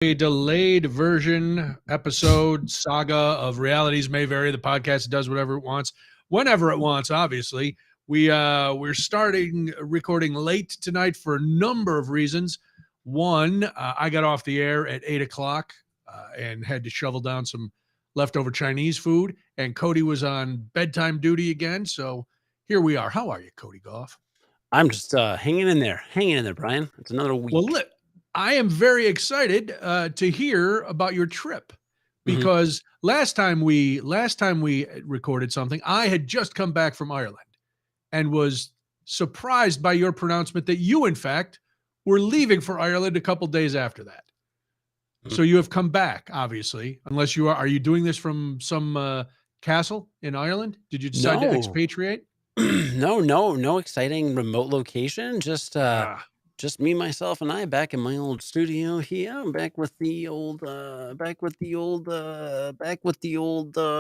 A delayed version episode saga of Realities May Vary. The podcast does whatever it wants, whenever it wants, obviously. We're starting recording late tonight for a number of reasons. One, I got off the air at 8 o'clock and had to shovel down some leftover Chinese food, and Cody was on bedtime duty again. So here we are. How are you, Cody Gough? I'm just hanging in there, Brian. It's another week. Well, look, I am very excited to hear about your trip because last time we recorded something, I had just come back from Ireland and was surprised by your pronouncement that you, in fact, were leaving for Ireland a couple days after that. So you have come back, obviously, unless you are you doing this from some castle in Ireland? Did you decide to expatriate? No exciting remote location. Just me, myself, and I back in my old studio here. I'm back with the old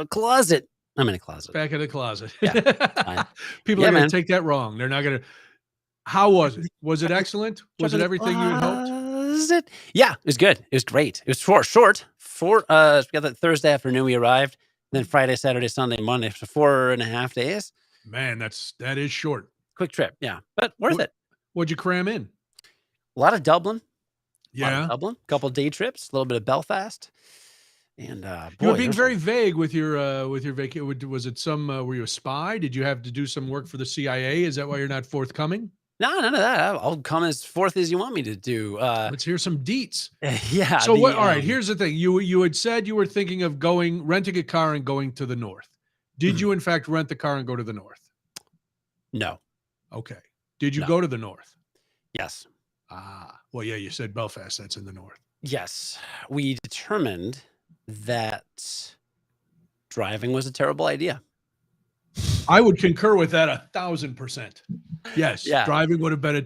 closet. I'm in a closet. Back in the closet. Yeah, People are going to take that wrong. They're not going to. How was it? Was it excellent? Was it everything you had hoped? Yeah, it was good. It was great. It was short. We got that Thursday afternoon we arrived. Then Friday, Saturday, Sunday, Monday for 4.5 days. Man, that is short. Quick trip, yeah, but worth it. What'd you cram in? A lot of Dublin. Yeah, couple day trips, a little bit of Belfast, and you were being very vague with your vacation. Was it some? Were you a spy? Did you have to do some work for the CIA? Is that why you're not forthcoming? No, none of that. I'll come as forth as you want me to do. Let's hear some deets. Yeah. So what? All right. Here's the thing. You had said you were thinking of renting a car and going to the north. Did you in fact rent the car and go to the north? No. Okay. Did you go to the north? Yes. Well, yeah. You said Belfast. That's in the north. Yes. We determined that driving was a terrible idea. I would concur with that 1,000%. Yes, yeah. Driving would have been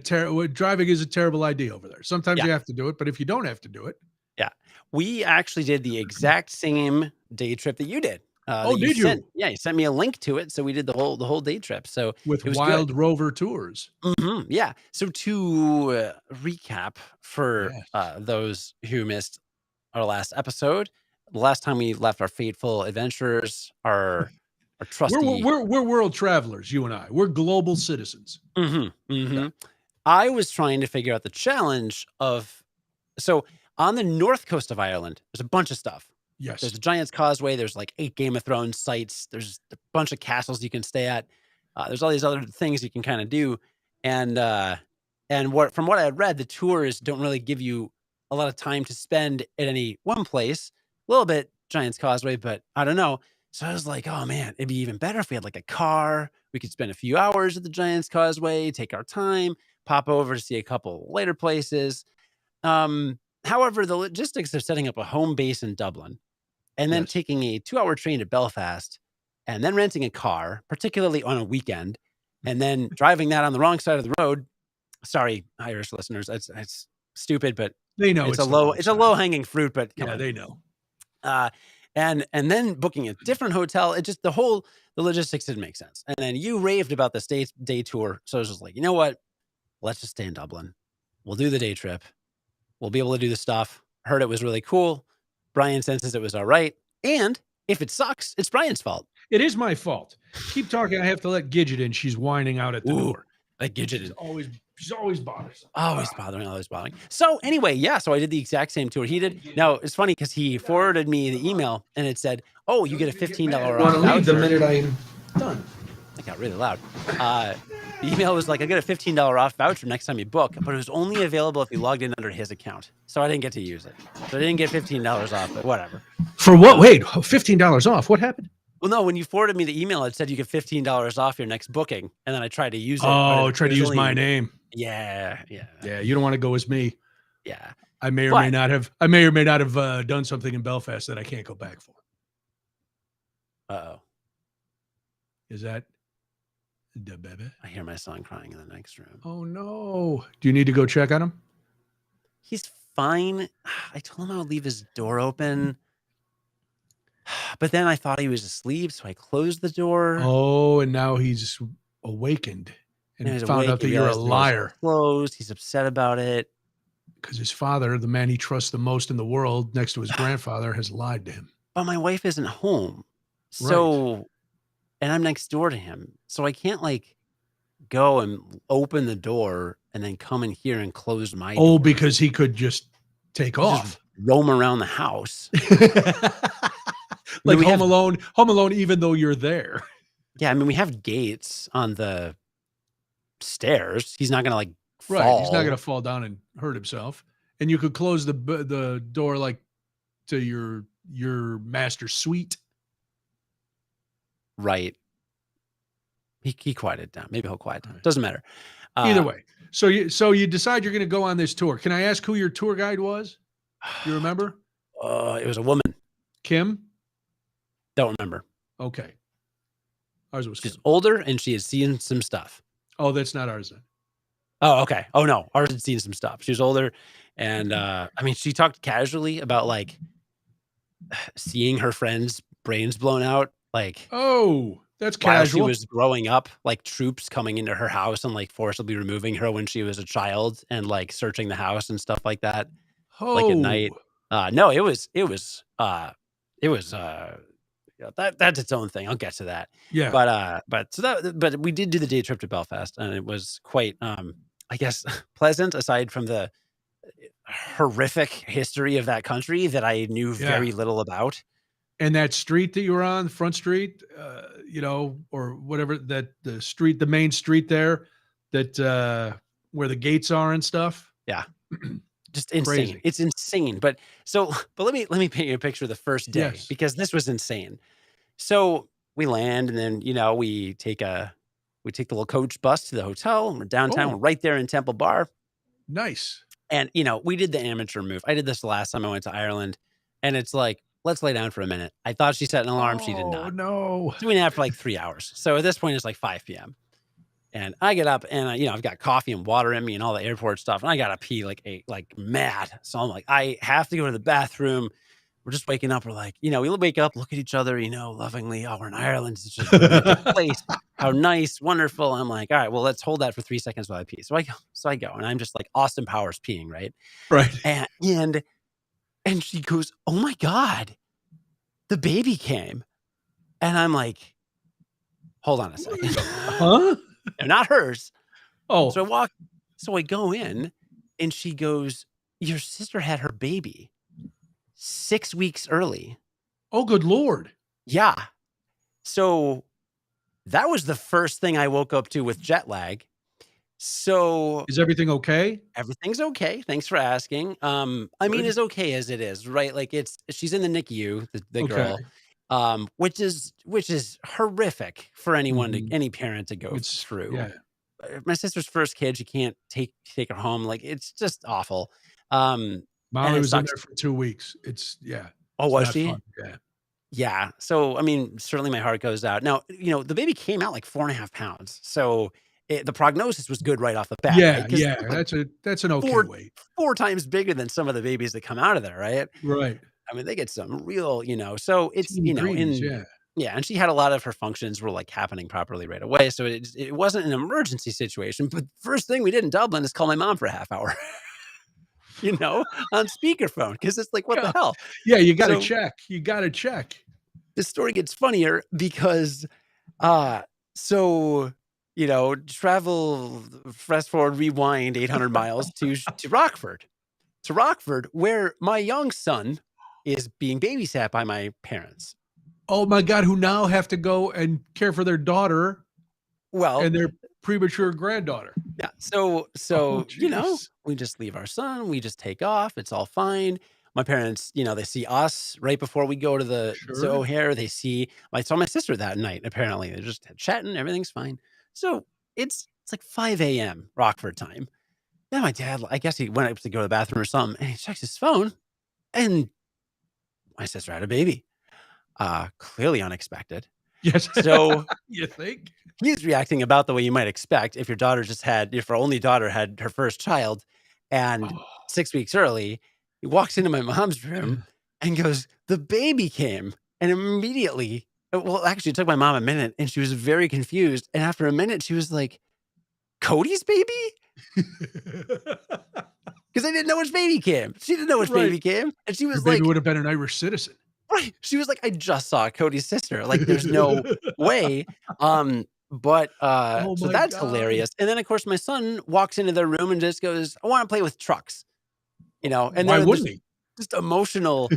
driving is a terrible idea over there. Sometimes you have to do it, but if you don't have to do it. Yeah. We actually did the exact same day trip that you did. Did you? Yeah, you sent me a link to it, so we did the whole day trip. So with Wild Rover Tours. Yeah. So to recap for those who missed our last episode, the last time we left our fateful adventurers, our trusty. We're world travelers, you and I. We're global citizens. Yeah. I was trying to figure out the challenge of, so on the north coast of Ireland, there's a bunch of stuff. Yes. There's the Giant's Causeway. There's like 8 Game of Thrones sites. There's a bunch of castles you can stay at. There's all these other things you can kind of do. And from what I had read, the tours don't really give you a lot of time to spend at any one place. A little bit Giant's Causeway, but I don't know. So I was like, oh man, it'd be even better if we had like a car. We could spend a few hours at the Giant's Causeway, take our time, pop over to see a couple later places. However, the logistics of setting up a home base in Dublin and then taking a 2-hour train to Belfast and then renting a car, particularly on a weekend, and then driving that on the wrong side of the road. Sorry, Irish listeners. It's stupid, but they know it's a low hanging fruit, but they know. And then booking a different hotel, the logistics didn't make sense. And then you raved about the day tour. So I was just like, you know what? Let's just stay in Dublin. We'll do the day trip. We'll be able to do the stuff. Heard it was really cool. Brian senses it was all right. And if it sucks, it's Brian's fault. It is my fault. Keep talking. I have to let Gidget in. She's whining out at the door. Gidget is She's always bothersome. Always bothering. So anyway, so I did the exact same tour he did. Now, it's funny because he forwarded me the email and it said, oh, you get a $15 off voucher. Leave the minute I'm done. It got really loud. The email was like, I get a $15 off voucher next time you book, but it was only available if you logged in under his account. So I didn't get to use it. So I didn't get $15 off, but whatever. For what? Wait, $15 off? What happened? Well, no, when you forwarded me the email, it said you get $15 off your next booking. And then I tried to use it. Oh, tried to use my name. Yeah. You don't want to go as me. Yeah. I may or may not have done something in Belfast that I can't go back for. Uh-oh. Is that the baby? I hear my son crying in the next room. Oh no. Do you need to go check on him? He's fine. I told him I would leave his door open. But then I thought he was asleep, so I closed the door. Oh, and now he's awakened and found out that you're a liar. Closed. He's upset about it. because his father, the man he trusts the most in the world, next to his grandfather, has lied to him. But my wife isn't home. Right. So, and I'm next door to him. So I can't like go and open the door and then come in here and close my Oh, door. because he could just take Just off. roam around the house. Like we Home have- Alone, Home Alone, even though you're there. Yeah, I mean, we have gates on the stairs. He's not gonna like fall. Right. He's not going to fall down and hurt himself. And you could close the door like to your master's suite. Right. He quieted down. Maybe he'll quiet down. Doesn't matter. Either way. So you decide you're going to go on this tour. Can I ask who your tour guide was? You remember? It was a woman. Kim? Don't remember. Okay. Ours was She's Kim. older and she has seen some stuff. Oh, that's not ours then. Oh, okay. Oh no, ours had seen some stuff. She was older, and I mean, she talked casually about like seeing her friends' brains blown out. Like, Oh, that's while she casual. was growing up, like troops coming into her house and like forcibly removing her when she was a child and like searching the house and stuff like that. Like at night. No, it was yeah, that's its own thing. I'll get to that. Yeah. But we did do the day trip to Belfast, and it was quite I guess pleasant, aside from the horrific history of that country that I knew very little about. And that street that you were on, Front Street, or whatever, that the main street there, that where the gates are and stuff. Yeah. Just insane. Crazy. It's insane. But let me paint you a picture of the first day, Yes. because this was insane. So we land, and then we take the little coach bus to the hotel, and we're downtown. We're right there in Temple Bar. Nice. And we did the amateur move. I did this the last time I went to Ireland, and it's like, let's lay down for a minute. I thought she set an alarm. She did not. Oh no. So we napped for like 3 hours. So at this point, it's like 5 p.m. And I get up, and I've got coffee and water in me and all the airport stuff, and I gotta pee like mad. So I'm like, I have to go to the bathroom. We're just waking up. We're like, we wake up, look at each other, lovingly. Oh, we're in Ireland. It's just a terrific place. How nice, wonderful. I'm like, all right, well, let's hold that for 3 seconds while I pee. So I go, and I'm just like Austin Powers peeing, right? Right. And she goes, oh my God, the baby came. And I'm like, hold on a second. Huh? They're not hers. Oh. So I go in, and she goes, your sister had her baby 6 weeks early. Oh, good Lord. Yeah. So that was the first thing I woke up to with jet lag. So Is everything okay? everything's okay. Thanks for asking. I mean, as okay as it is, right? Like she's in the NICU, the girl, which is horrific for anyone any parent to go through. Yeah. My sister's first kid, she can't take her home. Like, it's just awful. Molly was in there for 2 weeks. Oh, was she? Fun. Yeah. Yeah. So, I mean, certainly my heart goes out. Now, the baby came out like 4.5 pounds. So the prognosis was good right off the bat. Yeah. Right? Yeah. That's an okay weight. 4 times bigger than some of the babies that come out of there. Right. Right. I mean, they get some real, so it's, yeah. And she had a lot of her functions were like happening properly right away. So it wasn't an emergency situation. But first thing we did in Dublin is call my mom for a half hour. On speakerphone, because it's like, what the hell? Yeah, you got to check. You got to check. This story gets funnier because, travel, fast forward, rewind 800 miles to Rockford, where my young son is being babysat by my parents. Oh my God, who now have to go and care for their daughter. Well, and their premature granddaughter. Yeah. So we just leave our son. We just take off. It's all fine. My parents, they see us right before we go to to O'Hare. They saw my sister that night. Apparently, they're just chatting. Everything's fine. So it's like 5 a.m. Rockford time. Then my dad, I guess he went up to go to the bathroom or something, and he checks his phone, and my sister had a baby. Clearly unexpected. Yes. So you think? He's reacting about the way you might expect if your only daughter had her first child, and 6 weeks early, he walks into my mom's room and goes, the baby came. And immediately, well, actually it took my mom a minute, and she was very confused. And after a minute, she was like, Cody's baby? because I didn't know which baby came. She didn't know which Right. baby came, and she Your was baby like, would have been an Irish citizen. right. She was like, "I just saw Cody's sister." Like, there's no way. Oh So my that's god. hilarious. And then, of course, my son walks into their room and just goes, "I wanna play with trucks," and Why they're wouldn't he? just emotional,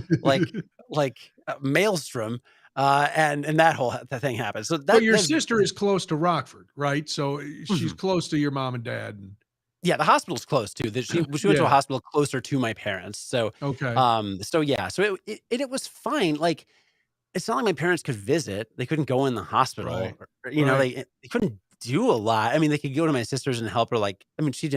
maelstrom, and that whole that thing happened. So But that your that's sister is close to Rockford, right? So, she's mhm. close to your mom and dad and Yeah, the hospital's close too. That she went to a yeah, hospital closer to my parents. So, okay. yeah, so it was fine. Like, it's not like my parents could visit. They couldn't go in the Right. hospital Right. they couldn't do a lot. I mean, they could go to my sister's and help her, like I mean, she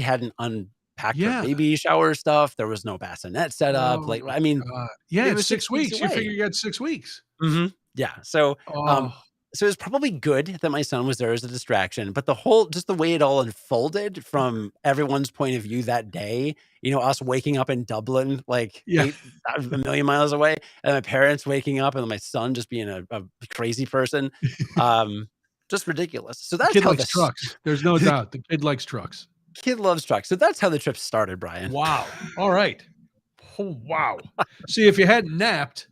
hadn't unpacked her Yeah. baby shower stuff. There was no bassinet set up. Oh Like, my I mean, god. Yeah, it it's was 6 6 weeks weeks. You away. figure you got 6 weeks. Mhm. Yeah. So, Oh, so it's probably good that my son was there as a distraction, but the whole just the way it all unfolded from everyone's point of view that day, us waking up in Dublin, like yeah. a million miles away, and my parents waking up and my son just being a crazy person, um, just ridiculous. So The that's kid how likes trucks. There's no the doubt. The kid likes trucks. kid loves trucks. So that's how the trip started, Brian. Wow. Alright. Oh, wow. See, if you hadn't napped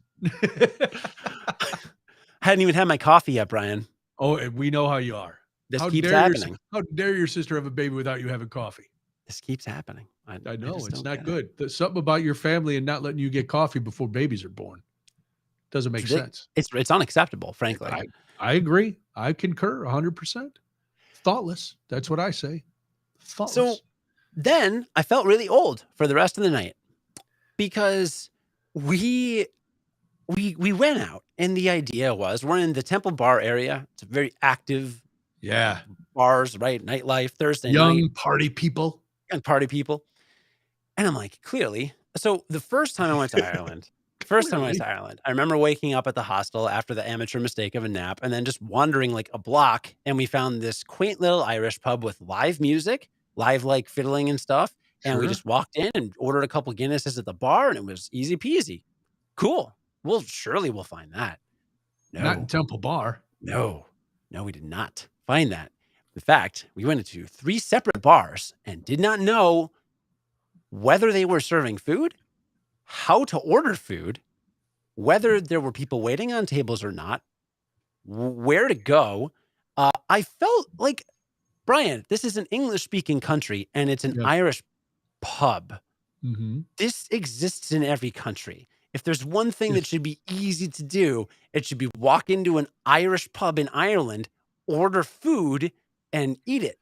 Hadn't even had my coffee yet, Brian. Oh, and we know how you are. This keeps happening. How dare your sister have a baby without you having coffee? This keeps happening. I I know, just it's don't not get it. good. There's something about your family and not letting you get coffee before babies are born. Doesn't It's make ridic sense. it's unacceptable, frankly. I agree. I concur 100%. Thoughtless. That's what I say. So Thoughtless. then I felt really old for the rest of the night because we we went out and the idea was we're in the Temple Bar area. It's a very active Yeah. bars, right? Nightlife, Thursday night, Young party people. and party people. And I'm like, clearly. So the first time I went Clearly. to Ireland, I remember waking up at the hostel after the amateur mistake of a nap and then just wandering like a block. And we found this quaint little Irish pub with live music, live like fiddling and stuff. And we Sure. just walked in and ordered a couple Guinnesses at the bar and it was easy peasy. Cool. Well, surely we'll find that. Not in No, Temple Bar. no, no, we did not find that. In fact, we went into 3 separate bars and did not know whether they were serving food, how to order food, whether there were people waiting on tables or not, where to go. I felt like, Brian, this is an English speaking country and it's an Yeah. Irish pub. Mhm. This exists in every country. If there's one thing that should be easy to do, it should be walk into an Irish pub in Ireland, order food, and eat it.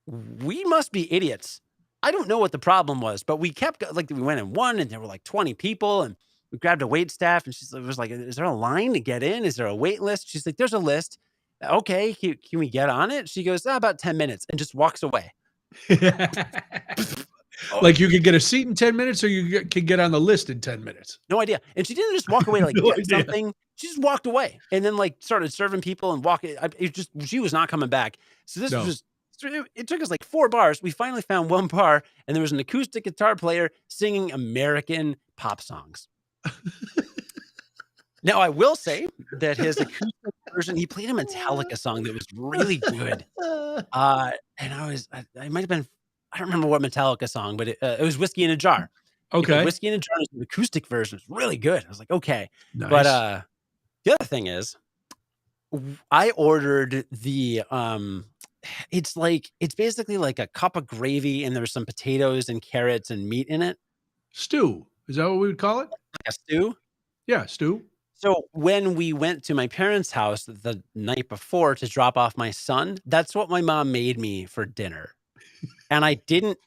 We must be idiots. I don't know what the problem was, but we kept like we went in one and there were like 20 people and we grabbed a wait staff and was like, is there a line to get in? Is there a wait list? She's like, there's a list. Okay, can we get on it? She goes, about 10 minutes and just walks away. Oh, Like you could get a seat in 10 minutes or can get on the list in 10 minutes. no idea. And she didn't just walk away to like No get idea. something. She just walked away and then like started serving people and walking. She was not coming back. So this was No. just, it took us like 4 bars. We finally found one bar and there was an acoustic guitar player singing American pop songs. Now, I will say that his acoustic version, he played a Metallica song that was really good. And I might have been, I don't remember what Metallica song, but it was Whiskey in a Jar. He played Okay. Whiskey in a Jar, and the acoustic version was really good. I was like, okay. But Nice. the other thing is, I ordered it's basically like a cup of gravy, and there's some potatoes and carrots and meat in it, Stew. Is that what we would call it? like a stew. Yeah, stew. So when we went to my parents' house the night before to drop off my son, that's what my mom made me for dinner. And I didn't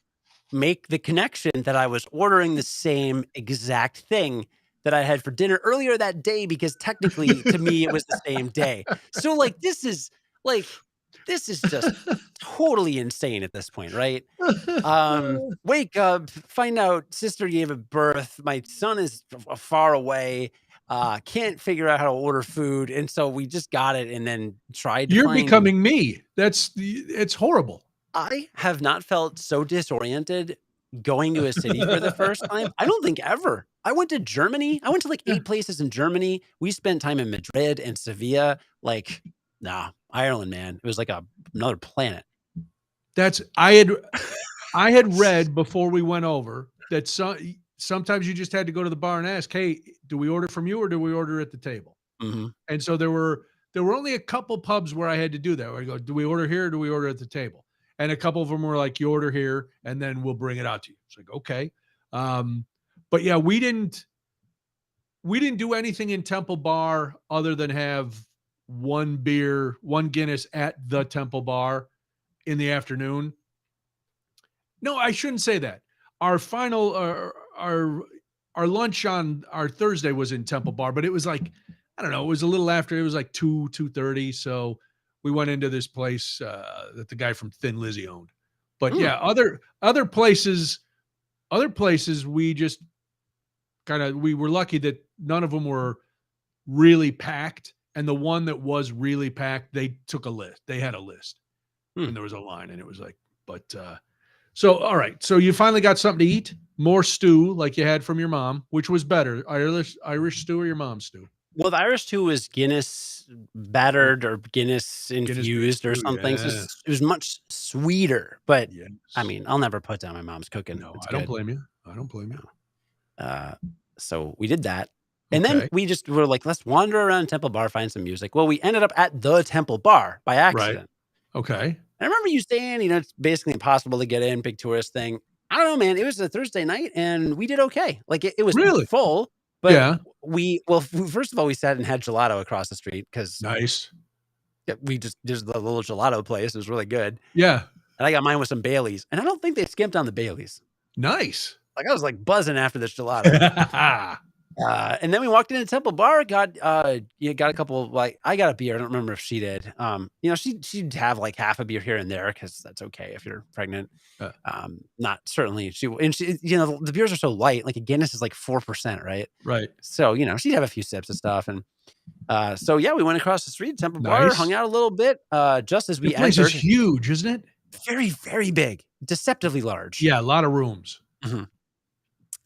make the connection that I was ordering the same exact thing that I had for dinner earlier that day because technically to me it was the same day. So like this is just totally insane at this point, right? Wake up, find out sister gave a birth, my son is far away, can't figure out how to order food, and so we just got it and then tried to You're find. becoming me. It's horrible. I have not felt so disoriented going to a city for the first time. I don't think ever. I went to Germany. I went to like Yeah. 8 places in Germany. We spent time in Madrid and Sevilla. Like, nah, Ireland, man. It was like another planet. That's I had I had read before we went over that sometimes you just had to go to the bar and ask, "Hey, do we order from you or do we order at the table?" Mhm. And so there were only a couple pubs where I had to do that. Where I go, "Do we order here or do we order at the table?" And a couple of them were like, "You order here and then we'll bring it out to you." It's like, okay. Um, but yeah, we didn't do anything in Temple Bar other than have one beer, one Guinness at the Temple Bar in the afternoon. No, I shouldn't say that. Our final, our lunch on our Thursday was in Temple Bar, but it was like, I don't know, it was a little after. It was like 2:30. So we went into this place that the guy from Thin Lizzy owned. But Mm. yeah, other places we just we were lucky that none of them were really packed. And the one that was really packed, they took a list. They had a list Hmm. and there was a line and it was like, but so, all right. So you finally got something to eat, more stew like you had from your mom, which was better, Irish stew or your mom's stew? Well, the Irish stew was Guinness Oh, battered or Guinness Guinness-based infused or stew. something, so Yeah. it was much sweeter, but, I Yes. mean, I'll never put down my mom's cooking, No, it's I don't good. blame you. I don't blame you. Uh, so we did that, and then Okay. we just were like, "Let's wander around Temple Bar, find some music." Well, we ended up at the Temple Bar by Right. accident. Okay. I remember you saying, it's basically impossible to get in, big tourist thing. I don't know, man. It was a Thursday night and we did okay. Like it was Really? full, but Yeah. first of all, we sat and had gelato across the street because Nice. there's the little gelato place. It was really good. Yeah. And I got mine with some Baileys. And I don't think they skimped on the Baileys. Nice. Like I was like buzzing after this gelato. And then we walked into Temple Bar, got got a couple like I got a beer. I don't remember if she did. She'd have like half a beer here and there because that's okay if you're pregnant. Uh, Not certainly she the beers are so light, like a Guinness is like 4%, right? right. So, she'd have a few sips of stuff. And so yeah, we went across the street, Temple Bar, hung Nice. out a little bit. Just as Your we place is entered, huge, isn't it? very, very big, deceptively large. Yeah, a lot of rooms. Mhm.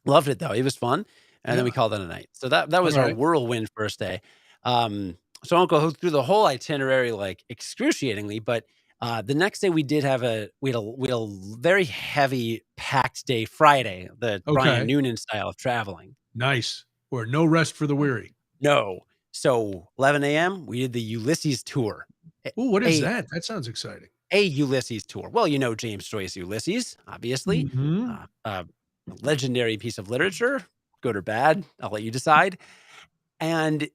Loved it though. It was fun. And then we Yeah. called it a night. So that was our Alright. whirlwind first day. So I won't go through the whole itinerary like excruciatingly, but the next day we did have we had a very heavy packed day Friday, the Brian Okay. Noonan style of traveling. Nice. Or no rest for the weary. No. So 11 a.m. we did the Ulysses tour. A, Ooh, what is a that? That sounds exciting. a Ulysses tour. Well, James Joyce Ulysses, obviously. Mhm. A legendary piece of literature, good or bad, I'll let you decide. And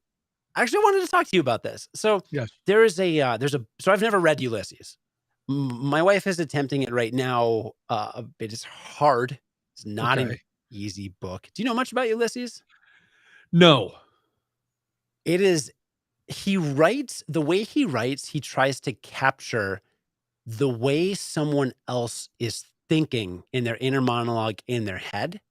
actually, I wanted to talk to you about this. So Yes. so I've never read Ulysses. My wife is attempting it right now. It is hard. It's not an Okay. easy book. Do you know much about Ulysses? No. It is, the way he writes, he tries to capture the way someone else is thinking in their inner monologue in their head.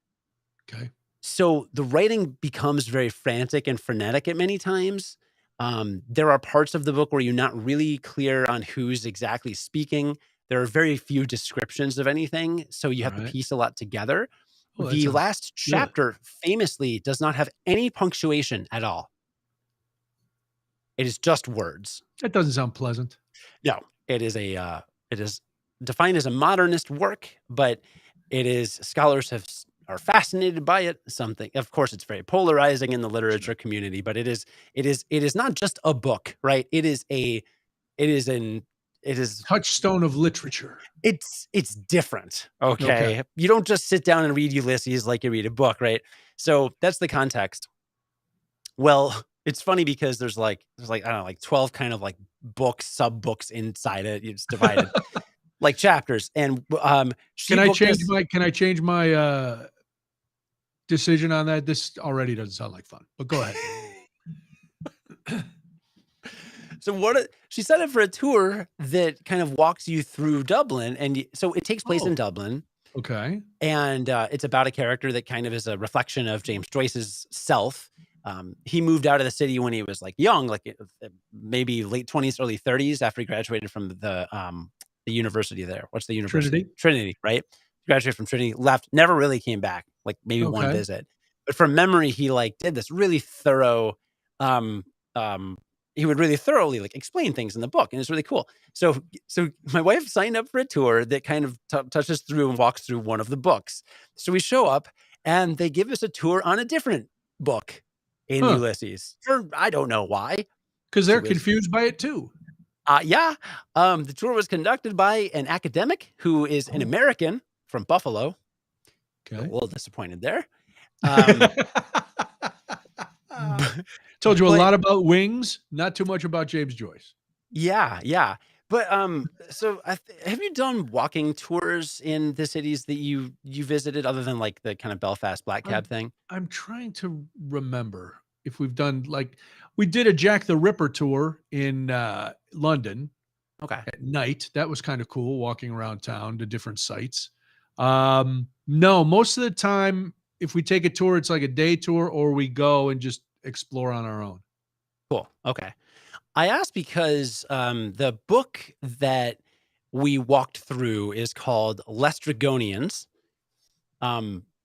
Okay. So the writing becomes very frantic and frenetic at many times. There are parts of the book where you're not really clear on who's exactly speaking. There are very few descriptions of anything, so you have to Alright. piece a lot together. Oh, that The sounds last good. chapter famously does not have any punctuation at all. It is just words. That doesn't sound pleasant. No, it is defined as a modernist work, but scholars are fascinated by it. Something, of course, it's very polarizing in the Sure. literature community, but it is not just a book, right? It is an, it is, Touchstone of literature. it's different. Okay. Okay. You don't just sit down and read Ulysses like you read a book, right? So that's the context. Well, it's funny because there's I don't know, like 12 kind of like books, sub books inside it. It's divided like chapters. And she Can I booked change us. my decision on that? This already doesn't sound like fun, but go ahead. So she set up for a tour that kind of walks you through Dublin, and so it takes place in Oh, Dublin, okay. and it's about a character that kind of is a reflection of James Joyce's self. He moved out of the city when he was like young, like maybe late 20s, early 30s, after he graduated from the university there. What's the university? Trinity? Trinity, right? Graduated from Trinity, left, never really came back, like maybe one Okay. visit. But from memory, he like did this really thorough um he would really thoroughly like explain things in the book, and it's really cool. So my wife signed up for a tour that kind of touches through and walks through one of the books. So we show up and they give us a tour on a different book in Huh. Ulysses. I don't know why. Because they're It was confused by it too. yeah. The tour was conducted by an academic who is an Oh, American from Buffalo. A okay. little disappointed there. Um, Told you a but lot about Wings, not too much about James Joyce. yeah, yeah. But so have you done walking tours in the cities that you visited, other than like the kind of Belfast Black Cab I'm thing? I'm trying to remember if we've done like we did a Jack the Ripper tour in London Okay. at night. That was kind of cool, walking around town to different sites. No, most of the time, if we take a tour, it's like a day tour, or we go and just explore on our own. Cool. Okay. I asked because the book that we walked through is called Lestrygonians.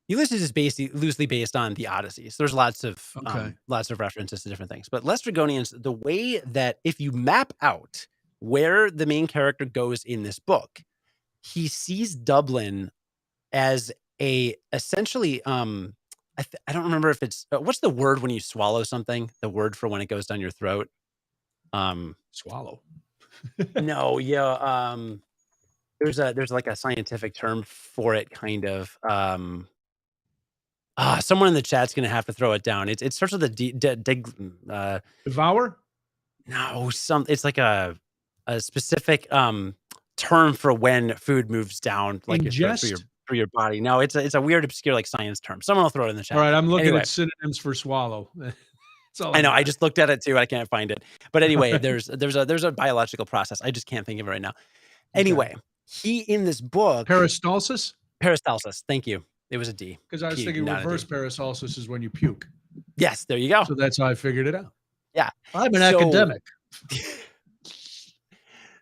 Ulysses is basically loosely based on the Odyssey. So there's Okay. lots of references to different things. But Lestrygonians, the way that if you map out where the main character goes in this book, he sees Dublin as a essentially I don't remember if it's what's the word when you swallow something? The word for when it goes down your throat. Um Swallow. no, yeah, there's like a scientific term for it kind of. Someone in the chat's gonna have to throw it down. It starts with a Devour? no, it's like a specific term for when food moves down like your throat Ingest? through your body. No, it's a weird obscure like science term. Someone will throw it in the All chat. right, I'm looking Anyway, at synonyms for swallow. That's all I I know I got. just looked at it too. I can't find it. But anyway, there's a biological process. I just can't think of it right now. Okay. Anyway, he in this book Peristalsis? peristalsis. Thank you. It was a D. Because I was P, thinking not a reverse D. peristalsis is when you puke. Yes, there you go. So that's how I figured it out. Yeah. I'm an So academic.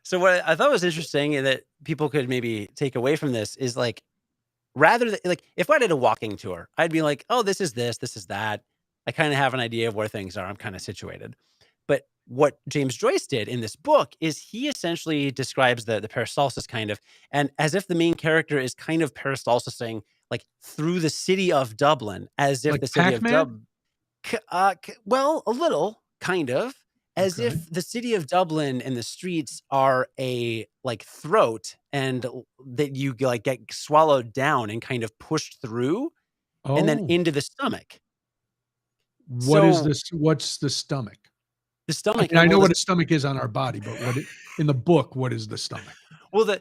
so what I thought was interesting and that people could maybe take away from this is like rather than like if I did a walking tour, I'd be like, oh, this is that. I kind of have an idea of where things are. I'm kind of situated. But what James Joyce did in this book is he essentially describes the peristalsis kind of, and as if the main character is kind of peristalsising like through the city of Dublin, as if Like the city of Pac-Man? Dublin, well, a little kind of, as Okay. if the city of Dublin and the streets are a like throat, and that you like get swallowed down and kind of pushed through, and then Oh, into the stomach. what is So this? What's the stomach? the I stomach, mean, I well, know the what a stomach is on our body, but in the book, what is the stomach? Well,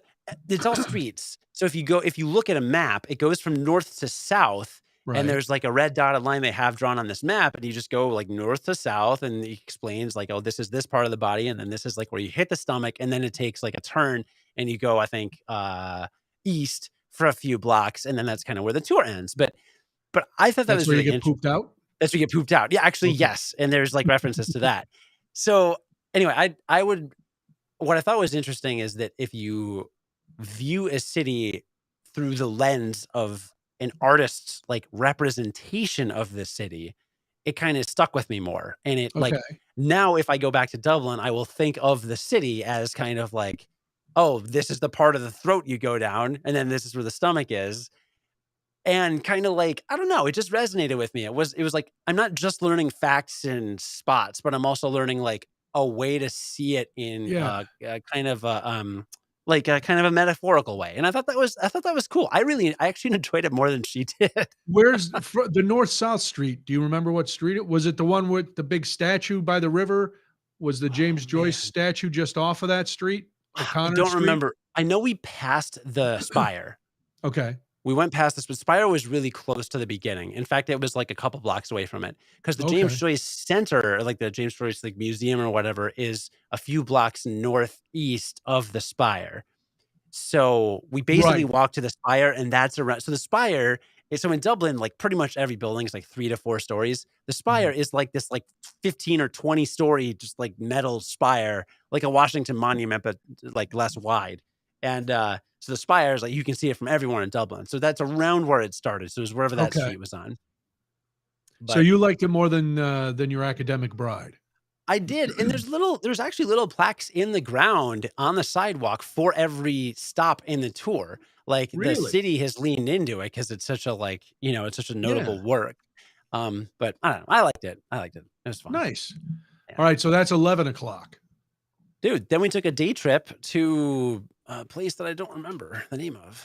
it's all streets. So if you look at a map, it goes from north to south, and Right. there's like a red dotted line they have drawn on this map, and you just go like north to south, and he explains like, oh, this is this part of the body, and then this is like where you hit the stomach, and then it takes like a turn, and you go, I think, east for a few blocks, and then that's kind of where the tour ends. But I thought that That's was where you really get interesting. pooped out? That's where you get pooped out. Yeah, actually, Okay. yes, and there's like references to that. So anyway, I would what I thought was interesting is that if you view a city through the lens of an artist's like representation of the city, it kind of stuck with me more. And it like Okay. now if I go back to Dublin, I will think of the city as kind of like, oh, this is the part of the throat you go down, and then this is where the stomach is. And kinda like, I don't know, it just resonated with me. It was like, I'm not just learning facts and spots, but I'm also learning, like, a way to see it in, Yeah. kind of a, like, a kind of a metaphorical way, and I thought that was cool. I actually enjoyed it more than she did. Where's the north-south street? Do you remember what street it was? It the one with the big statue by the river? Was the Oh, James Joyce man. statue just off of that street? I O'Connor don't Street? remember. I know we passed the spire. Okay. We went past this, but Spire was really close to the beginning. In fact, it was like a couple blocks away from it because the James Okay. Joyce Center, or like the James Joyce like museum or whatever, is a few blocks northeast of the Spire. So we basically Right. walked to the Spire, and that's around. So the Spire is so in Dublin, like pretty much every building is like 3 to 4 stories. The Spire Mhm. is like this like 15 or 20 story, just like metal spire, like a Washington Monument, but like less wide. And so the spire is like you can see it from everywhere in Dublin. So that's around where it started. So it was wherever that Okay. street was on. So But you liked it more than your academic bride? I did, and there's actually little plaques in the ground on the sidewalk for every stop in the tour. Like, the Really? city has leaned into it because it's such a, like, it's such a Yeah. notable work. But I don't know, I liked it. I liked it. It was fun. Nice. Yeah. All right, so that's 11 o'clock. Dude, then we took a day trip to a place that I don't remember the name of.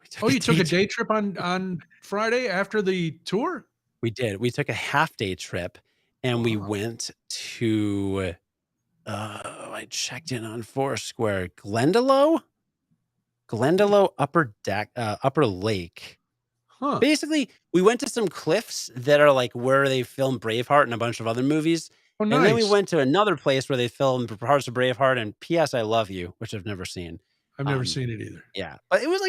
We Oh, took a you took day a trip day trip on Friday after the tour? We did. We took a half day trip, and we Wow. went to, I checked in on Foursquare, Glendalough Upper Lake. Huh. Basically, we went to some cliffs that are, like, where they filmed Braveheart and a bunch of other movies, Oh, and then we nice. went to another place where they filmed parts of Braveheart and P.S. I Love You, which I've never seen. I've never Um, seen it either. yeah, but it was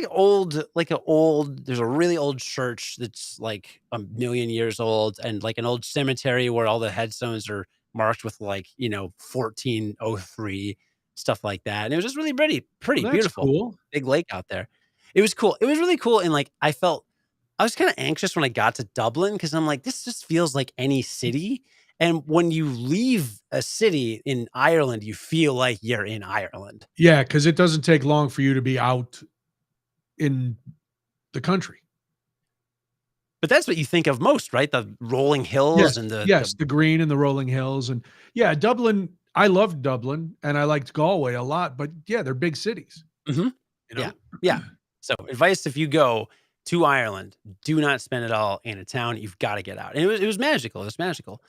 there's a really old church that's, like, 1,000,000 years old, and, like, an old cemetery where all the headstones are marked with, like, 1403, stuff like that, and it was just really pretty Well, that's beautiful. cool. Big lake out there. It was cool. It was really cool, and, like, I was kinda anxious when I got to Dublin because 'cause I'm like, "This just feels like any city," and when you leave a city in Ireland, you feel like you're in Ireland. Yeah, because it doesn't take long for you to be out in the country. But that's what you think of most, right? The rolling hills Yes, and the yes, the green and the rolling hills, and yeah, Dublin, I loved Dublin, and I liked Galway a lot, but yeah, they're big cities, Mhm. you Yeah, know? yeah. So, advice if you go to Ireland, do not spend it all in a town, you've gotta get out. And it was magical, it was magical.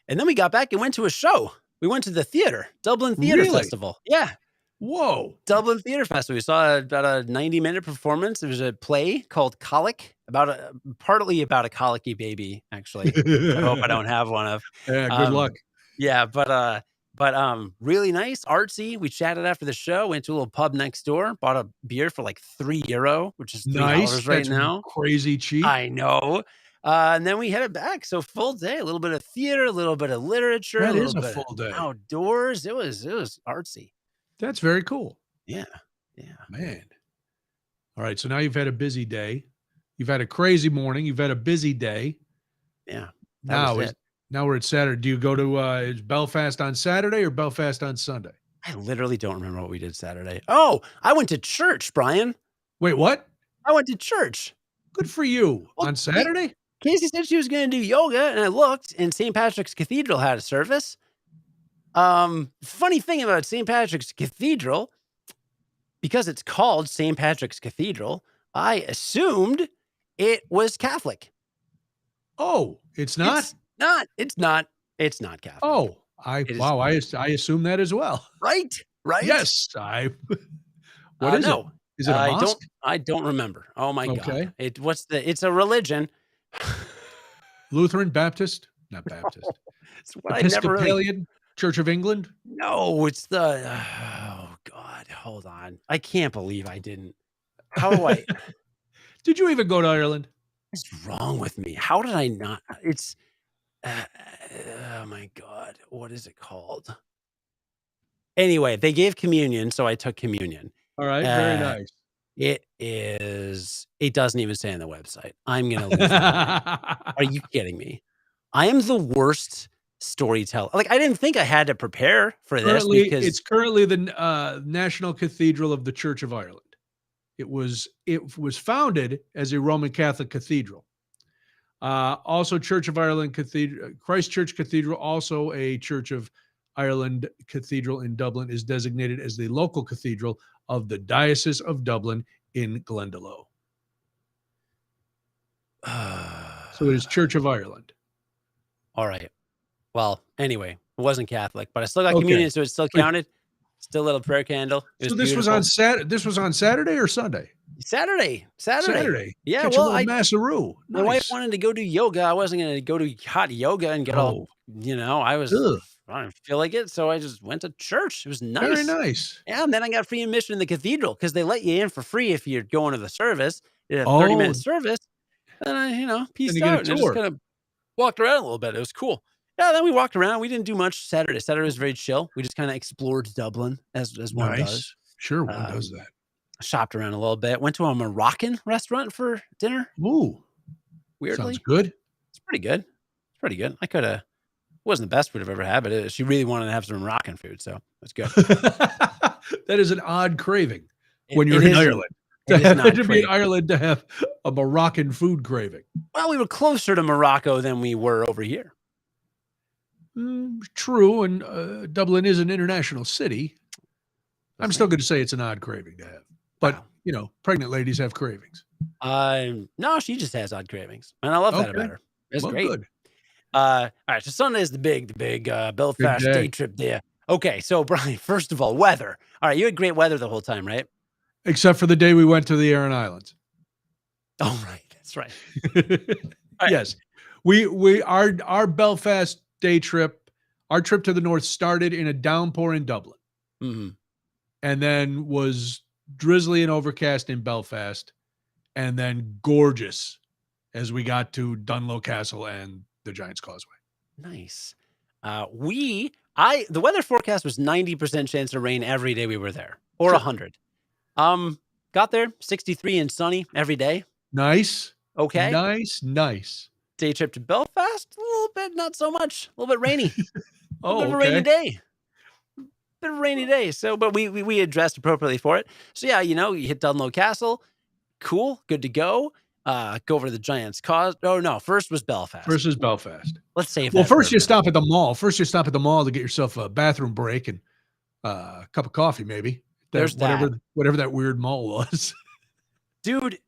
And then we got back and went to a show. We went to the theater, Dublin Theater Really? Festival. Yeah, Whoa. Dublin Theater Festival. We saw about a 90-minute performance. It was a play called Colic, partly about a colicky baby, actually, which I hope I don't have one of. Yeah, good luck. Um, yeah, really nice, artsy. We chatted after the show, went to a little pub next door, bought a beer for like €3, which is Nice, $3 right that's now. crazy cheap. I know. And then we headed back. So full day, a little bit of theater, a little bit of literature, a That little is a bit of full day. outdoors. It was artsy. That's very cool. Yeah. Yeah. Man. All right, so now you've had a busy day. You've had a crazy morning. You've had a busy day. Yeah. That was Now it. now we're at Saturday. Do you go to is Belfast on Saturday or Belfast on Sunday? I literally don't remember what we did Saturday. Oh, I went to church, Brian. Wait, what? I went to church. Good for you. Well, On Saturday? Casey said she was gonna do yoga, and I looked, and St. Patrick's Cathedral had a service. Funny thing about St. Patrick's Cathedral, because it's called St. Patrick's Cathedral, I assumed it was Catholic. Oh, it's not? It's not Catholic. Oh, I It is wow, I assume that as well. right? Right? Yes, I what is it? No. Is it a mosque? I don't remember. Oh my Okay. god. It's a religion. Lutheran, Baptist? Not Baptist. It's what I never really Episcopalian? Church of England? No, it's the oh god, hold on. I can't believe I didn't. How do I Did you even go to Ireland? What's wrong with me? How did I not it's uh, oh my god, what is it called? Anyway, they gave communion, so I took communion. All right, very Uh, nice. it doesn't even say on the website. I'm gonna lose my mind. Are you kidding me? I am the worst storyteller. Like, I didn't think I had to prepare for this It's because currently the National Cathedral of the Church of Ireland. It was founded as a Roman Catholic cathedral. Also, Church of Ireland Cathedral, Christchurch Cathedral, also a Church of Ireland cathedral in Dublin, is designated as the local cathedral of the Diocese of Dublin in Glendalough. So it is Church of Ireland. all right. Well, anyway, it wasn't Catholic, but I still got Okay. communion, so it still counted. Still a little prayer candle. It was So this was beautiful. this was on Saturday or Sunday? Saturday. Saturday. Yeah, Catch a well, little Massaroo. my wife Nice. wanted to go do yoga. I wasn't gonna go do hot yoga and get all, Oh, ugh, I didn't feel like it, so I just went to church. It was very nice. nice. Yeah, and then I got free admission in the cathedral because they let you in for free if you're going to the service. It had a Oh, 30-minute service, and I, then peaced you get a out and I just tour. kind of walked around a little bit. It was cool. Yeah, then we walked around. We didn't do much Saturday. Saturday was very chill. We just kind of explored Dublin as one does. Nice. Sure, one does Um, that. shopped around a little bit. Went to a Moroccan restaurant for dinner. Ooh, sounds Weirdly, good. it's pretty good. It's pretty good. I could have. wasn't the best food I've ever had, but she really wanted to have some Moroccan food, so it's good. That is an odd craving It, when it you're in is Ireland. it is not To be in great. Ireland to have a Moroccan food craving. Well, we were closer to Morocco than we were over here. True, and Dublin is an international city. I'm still Saying. going to say it's an odd craving to have. But, Wow. Pregnant ladies have cravings. No, she just has odd cravings, and I love that Okay. about her. It's Well, great. good. All right, so Sunday is the big Big Belfast day day. trip there. Okay, so Brian, first of all, weather. All right, you had great weather the whole time, right? Except for the day we went to the Aran Islands. Oh, right, that's right. All right. Yes. Our Belfast day trip, our trip to the north started in a downpour in Dublin Mhm. and then was drizzly and overcast in Belfast and then gorgeous as we got to Dunloe Castle and the Giant's Causeway. Nice. The weather forecast was 90% chance of rain every day we were there, or Sure. 100. Got there 63 and sunny every day. Nice. Okay. Nice. Day trip to Belfast, a little bit, not so much. A little bit rainy. A little bit Oh, of a rainy okay. day. Bit of a rainy day. So, but we addressed appropriately for it. So yeah, you hit Dunloe Castle. Cool, good to go. Go over to the Giant's Cause. Oh no, first was Belfast. Versus Belfast. Let's save Well, that for first you everybody. stop at the mall. First you stop at the mall to get yourself a bathroom break and a cup of coffee, maybe. There's that. Whatever that weird mall was. Dude,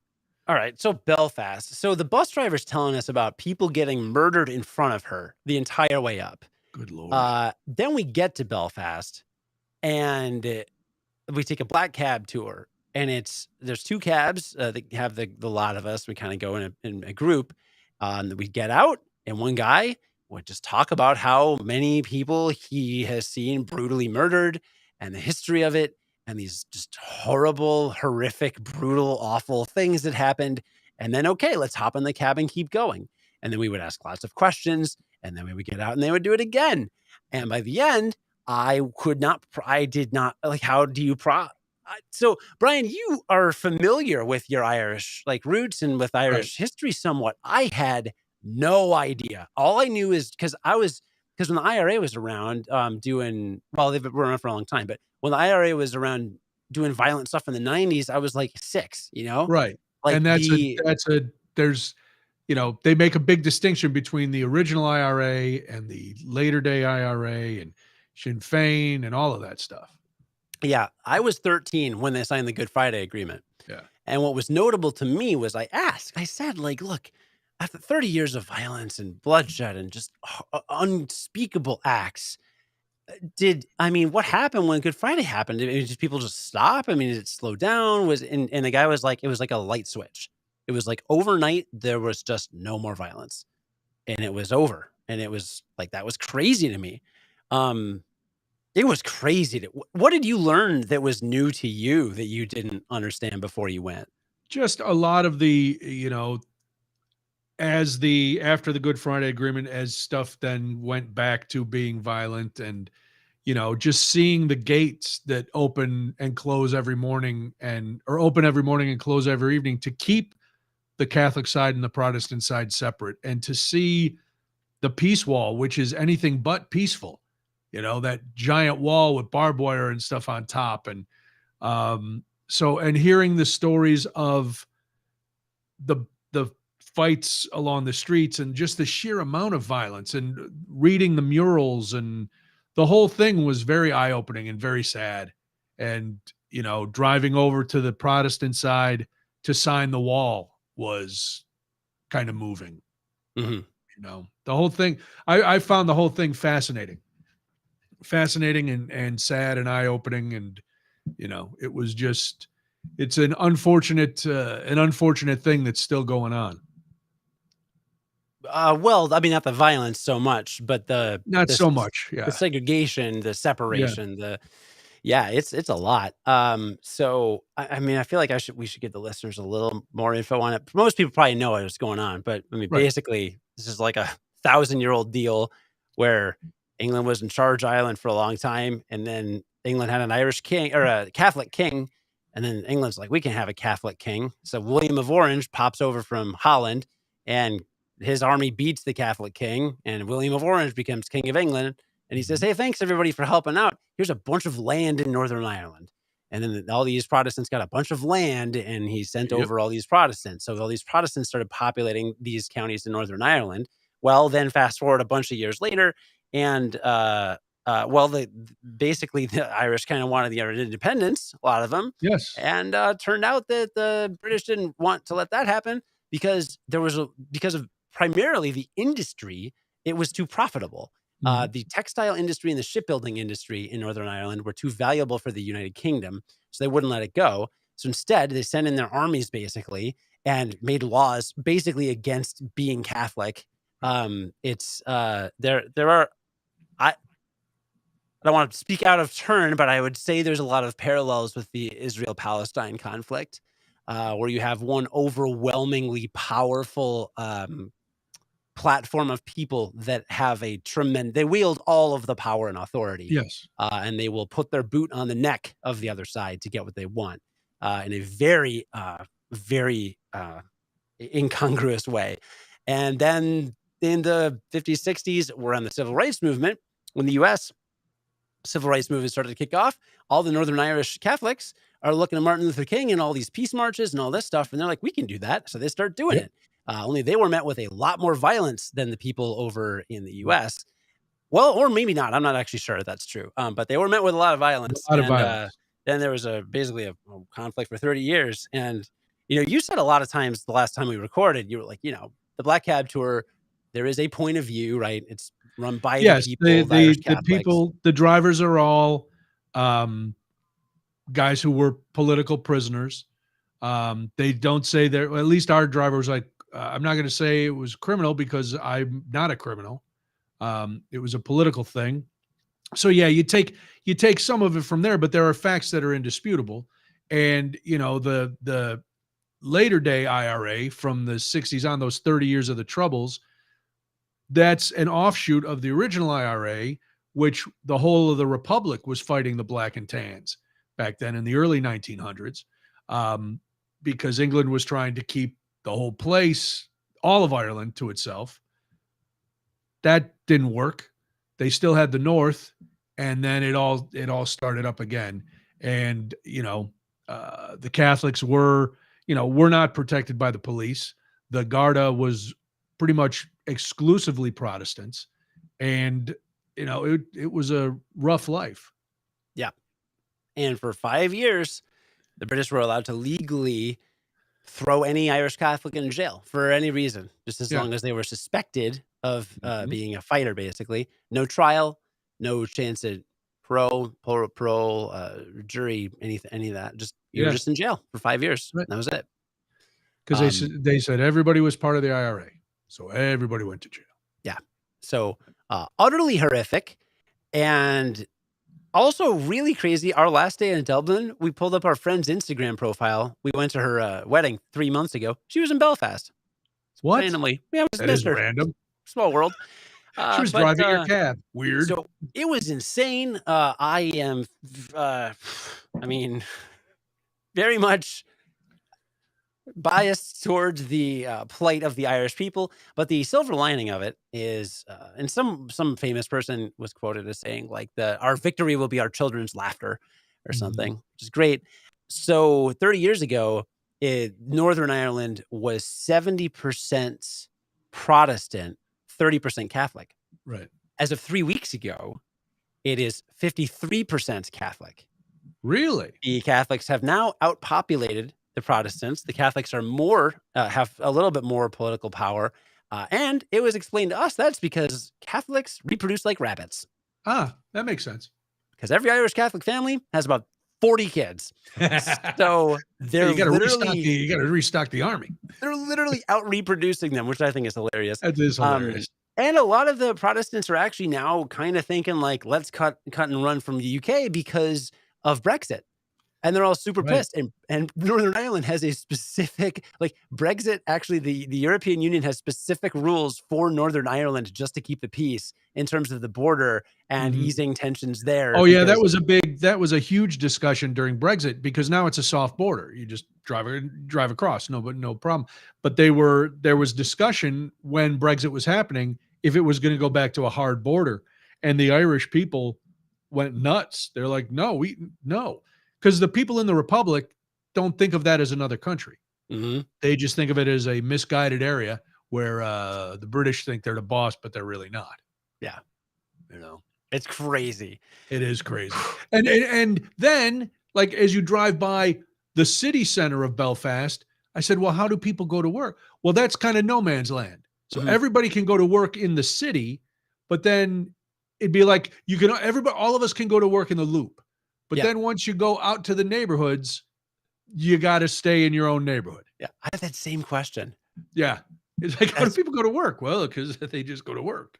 all right, so Belfast. So the bus driver's telling us about people getting murdered in front of her the entire way up. Good Lord. Then we get to Belfast and we take a black cab tour, and there's two cabs that have the lot of us. We kind of go in a group. We get out, and one guy would just talk about how many people he has seen brutally murdered and the history of it, and these just horrible, horrific, brutal, awful things that happened. And then, okay, let's hop in the cab and keep going. And then we would ask lots of questions, and then we would get out, and they would do it again. And by the end, I did not like, how do you so Brian, you are familiar with your Irish roots and with Right. Irish history somewhat. I had no idea. All I knew is because when the IRA was around, they've been around for a long time, but when the IRA was around doing violent stuff in the 90s, I was like 6, Right. like And there's, they make a big distinction between the original IRA and the later day IRA and Sinn Féin and all of that stuff. Yeah, I was 13 when they signed the Good Friday Agreement. Yeah. And what was notable to me was I said, look, after 30 years of violence and bloodshed and just unspeakable acts, what happened when Good Friday happened? Did just people just stop? Did it slow down? And the guy was like, it was like a light switch. It was like overnight, there was just no more violence and it was over. And it was like, that was crazy to me. It was crazy. What did you learn that was new to you that you didn't understand before you went? Just a lot of the, after the Good Friday Agreement, as stuff then went back to being violent and, just seeing the gates that open and close every morning or open every morning and close every evening to keep the Catholic side and the Protestant side separate, and to see the peace wall, which is anything but peaceful, that giant wall with barbed wire and stuff on top. And and hearing the stories of the fights along the streets and just the sheer amount of violence and reading the murals, and the whole thing was very eye-opening and very sad. And, driving over to the Protestant side to sign the wall was kind of moving. Mhm. The whole thing, I found the whole thing fascinating and sad and eye-opening. And, it was just, it's an unfortunate thing that's still going on. Not the violence so much, but Not so much. the Yeah. segregation, the Yeah. separation, it's a lot. So I feel like we should give the listeners a little more info on it. Most people probably know what's going on, but Right. basically, this is like a 1,000-year-old deal where England was in charge of Ireland for a long time, and then England had an Irish king or a Catholic king, and then England's like, we can have a Catholic king. So William of Orange pops over from Holland and his army beats the Catholic king, and William of Orange becomes king of England. And he says, "Hey, thanks everybody for helping out. Here's a bunch of land in Northern Ireland." And then all these Protestants got a bunch of land, and he sent Yep. over all these Protestants. So all these Protestants started populating these counties in Northern Ireland. Well, then fast forward a bunch of years later, and basically the Irish kind of wanted the independence, a lot of them, Yes. and turned out that the British didn't want to let that happen because because of primarily the industry, it was too profitable. Mhm. The textile industry and the shipbuilding industry in Northern Ireland were too valuable for the United Kingdom, so they wouldn't let it go. So instead, they sent in their armies basically and made laws basically against being Catholic. There are I don't want to speak out of turn, but I would say there's a lot of parallels with the Israel-Palestine conflict, where you have one overwhelmingly powerful platform of people that have a tremendous, they wield all of the power and authority, Yes. and they will put their boot on the neck of the other side to get what they want, in a very incongruous way. And then in the 50s, 60s, we're on the civil rights movement. When the U.S. civil rights movement started to kick off, all the Northern Irish Catholics are looking at Martin Luther King and all these peace marches and all this stuff, and they're like, "We can do that." So they start doing Yep. it. Only they were met with a lot more violence than the people over in the U.S. Well, or maybe not. I'm not actually sure if that's true. But they were met with a lot of violence, A lot of and violence. then there was basically a conflict for 30 years. And you said a lot of times the last time we recorded, you were like, the Black Cab Tour. There is a point of view, right? It's run by the Yes, people, the Irish Catholics. the drivers are all, um, guys who were political prisoners. They don't say they're, well, at least our driver was like, I'm not gonna say it was criminal because I'm not a criminal. It was a political thing. So yeah, you take some of it from there, but there are facts that are indisputable. And the later day IRA from the 60s on, those 30 years of the Troubles, that's an offshoot of the original IRA, which the whole of the Republic was fighting the black and tans back then in the early 1900s, um, because England was trying to keep the whole place, all of Ireland, to itself. That didn't work. They still had the North, and then it all started up again. And the Catholics were not protected by the police. The Garda was pretty much exclusively Protestants, and it was a rough life. Yeah. And for 5 years, the British were allowed to legally throw any Irish Catholic in jail for any reason, just as Yeah. long as they were suspected of Mhm. being a fighter, basically. No trial, no chance at parole, jury, any of that. Just you were Yeah, just in jail for 5 years. right. That was it. Because Um, they said everybody was part of the IRA, so everybody went to jail. yeah. So utterly horrific. And also really crazy. Our last day in Dublin, we pulled up our friend's Instagram profile. We went to her wedding 3 months ago. She was in Belfast. What? Randomly. Yeah, we just That missed is her. random. Small world. She was But driving your cab. Weird. so it was insane. I am, I mean, very much biased towards the plight of the Irish people. But the silver lining of it is, and some famous person was quoted as saying like our victory will be our children's laughter or Mhm. something, which is great. So 30 years ago, Northern Ireland was 70% Protestant, 30% Catholic. Right. As of 3 weeks ago, it is 53% Catholic. Really? The Catholics have now outpopulated the Protestants. The Catholics are have a little bit more political power. And it was explained to us that's because Catholics reproduce like rabbits. That makes sense. Because every Irish Catholic family has about 40 kids. So Yeah, you gotta restock the army. they're literally out reproducing them, which I think is hilarious. That is Um, hilarious. and a lot of the Protestants are actually now kind of thinking like, let's cut and run from the UK because of Brexit. and they're all super Right. pissed. And Northern Ireland has a specific, like Brexit. Actually, the European Union has specific rules for Northern Ireland just to keep the peace in terms of the border and Mhm. easing tensions there. Oh yeah, Because that was a huge discussion during Brexit because now it's a soft border. You just drive across, no problem. But there was discussion when Brexit was happening if it was going to go back to a hard border, and the Irish people went nuts. They're like, no, because the people in the Republic don't think of that as another country. Mhm. They just think of it as a misguided area where the British think they're the boss, but they're really not. Yeah, You know. it's crazy. It is crazy. And then, like, as you drive by the city center of Belfast, I said, "Well, how do people go to work?" Well, that's kind of no man's land. So Mhm. everybody can go to work in the city, but then it'd be like you can everybody all of us can go to work in the loop. But Yeah, then once you go out to the neighborhoods, you got to stay in your own neighborhood. yeah. I have that same question. Yeah. It's like, how do That's people go to work? Well, because they just go to work.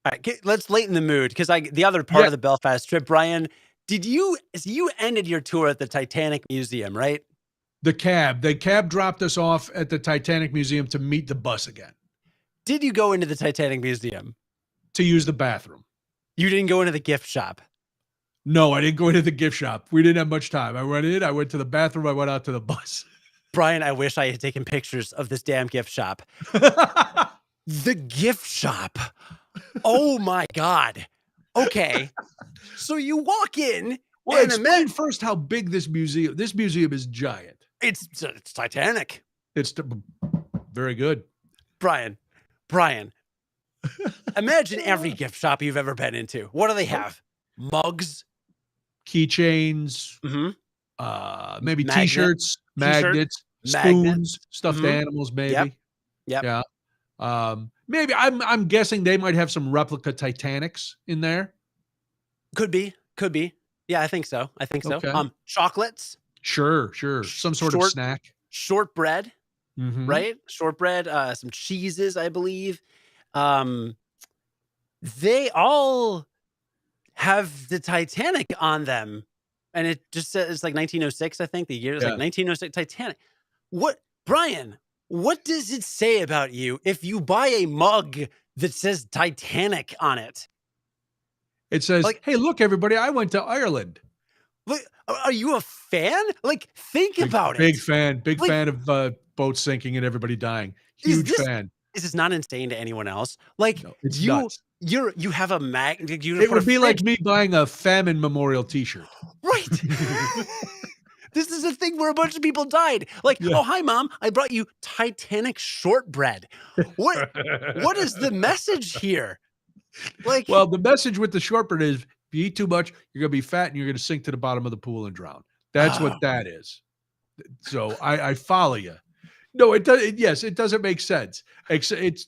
all right. Let's lighten the mood because the other part Yeah. of the Belfast trip, Brian. You ended your tour at the Titanic Museum, right? The cab dropped us off at the Titanic Museum to meet the bus again. Did you go into the Titanic Museum? To use the bathroom. You didn't go into the gift shop. No, I didn't go into the gift shop. We didn't have much time. I went in, I went to the bathroom, I went out to the bus. Brian, I wish I had taken pictures of this damn gift shop. The gift shop. Oh my God. Okay. So you walk in Well, and explain first how big this museum is giant. it's Titanic. It's very good. Brian, imagine every gift shop you've ever been into. What do they have? Mugs, Keychains, mhm, maybe magnet, t-shirts, t-shirt, magnets, spoons, magnets. stuffed Mhm. animals, Yep, maybe. yep. Yeah. Maybe I'm guessing they might have some replica Titanics in there. Could be, could be. Yeah, I think so. I think so. Okay. Chocolates, Sure. sh- Some sort of short snack. shortbread, Mhm. right? Shortbread, some cheeses, I believe. Um, they all have the Titanic on them, and it just says it's like 1906, I think the year is like Yeah. 1906 Titanic. What, Brian? What does it say about you if you buy a mug that says Titanic on it? It says, Like, "Hey, look, everybody, I went to Ireland." are you a fan? Like, think about Big it. fan, big Like, fan of boats sinking and everybody dying. is Huge this fan. is this not insane to anyone else? Like, No, it's nuts. you have a you It put a would be like fridge, me buying a famine memorial T-shirt. right? This is a thing where a bunch of people died. Like, Yeah. "Oh, hi, mom. I brought you Titanic shortbread." What what is the message here? Well, Like, the message with the shortbread is, if you eat too much, you're gonna be fat and you're gonna sink to the bottom of the pool and drown. That's what that is. So I follow you. No, it does. Yes, it doesn't make sense. It's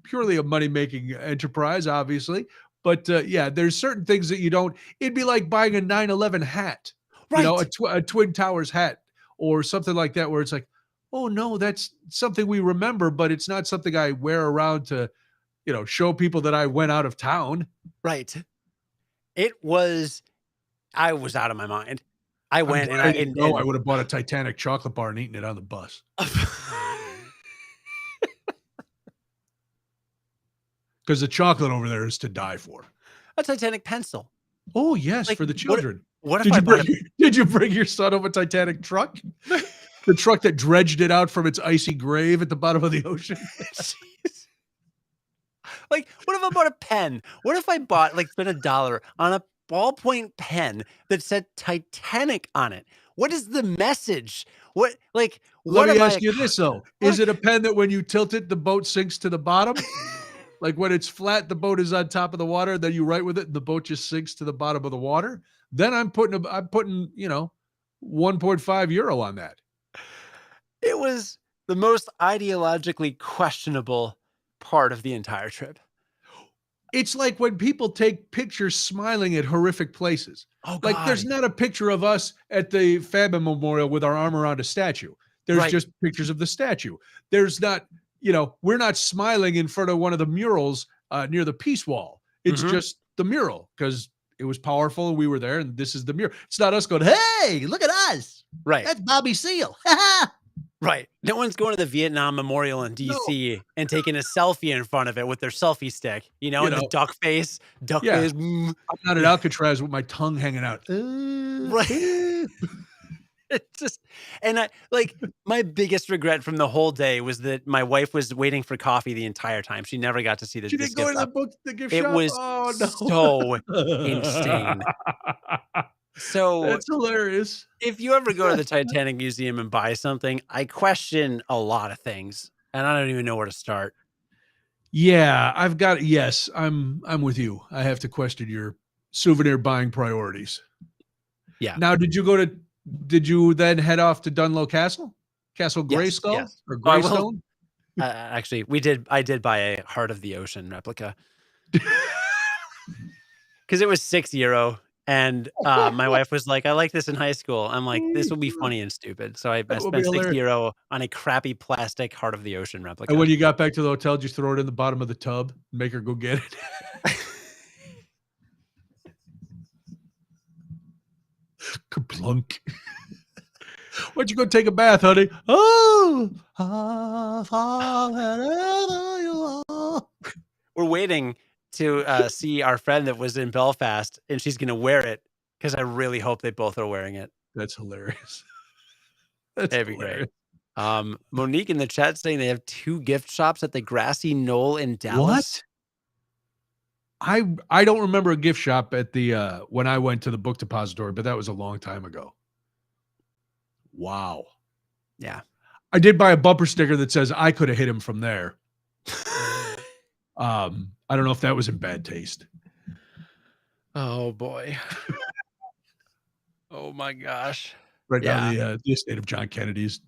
purely a money making enterprise, obviously. But yeah, there's certain things that you don't. It'd be like buying a 9/11 hat, right. a Twin Towers hat or something like that, where it's like, oh no, that's something we remember, but it's not something I wear around to, show people that I went out of town. Right. It was I was out of my mind. I I'm went glad and I didn't go. I would have bought a Titanic chocolate bar and eaten it on the bus because the chocolate over there is to die for. a Titanic pencil. Oh yes, Like, for the children. what if Did I you bought bring a did you bring your son home a Titanic truck? The truck that dredged it out from its icy grave at the bottom of the ocean? Jeez. Like, what if I bought a pen? What if I spent $1 on a ballpoint pen that said Titanic on it? What is the message? Let What me am I ask you this though. Is what it a pen that when you tilt it, the boat sinks to the bottom? Like when it's flat, the boat is on top of the water, then you write with it, and the boat just sinks to the bottom of the water? Then I'm putting 1.5 euro on that. It was the most ideologically questionable part of the entire trip. It's like when people take pictures smiling at horrific places. Oh Like there's god. not a picture of us at the famine memorial with our arm around a statue. There's Right. just pictures of the statue. There's not, we're not smiling in front of one of the murals near the Peace Wall. It's Mhm. just the mural because it was powerful, and we were there, and this is the mirror. It's not us going, "Hey, look at us. Right. That's Bobby Seale." Right. No one's going to the Vietnam Memorial in No, DC and taking a selfie in front of it with their selfie stick, you and the know, duck face, yeah. mm. I'm not at Alcatraz with my tongue hanging out. Right. It's just, and my biggest regret from the whole day was that my wife was waiting for coffee the entire time. She never got to see She this didn't go gift into shop. the gift It shop? was Oh, so no. insane. So That's hilarious. if you ever go to the Titanic Museum and buy something, I question a lot of things, and I don't even know where to start. Yeah, yes, I'm with you. I have to question your souvenir buying priorities. Yeah. Now, did you then head off to Dunlow Castle? Castle Yes. Grayskull Yes. or Oh, I will. Greystone? Actually, I did buy a Heart of the Ocean replica because it was €6, and my wife was like, "I like this in high school." I'm like, "This will be funny and stupid." So I That would be spent hilarious. €6 on a crappy plastic Heart of the Ocean And replica. when you got back to the hotel, just throw it in the bottom of the tub, make her go get it. Kaplunk. Why'd you go take a bath, honey? Oh, wherever you are. We're waiting to see our friend that was in Belfast, and she's gonna wear it because I really hope they both are wearing it. That's hilarious. That's It'd be great. hilarious. Monique in the chat saying they have 2 gift shops at the Grassy Knoll in Dallas. What? I don't remember a gift shop at the when I went to the book depository, but that was a long time ago. Wow. Yeah. I did buy a bumper sticker that says I could have hit him from there. I don't know if that was in bad taste. Oh boy. Oh my gosh. Right now, Yeah. the estate of John Kennedy is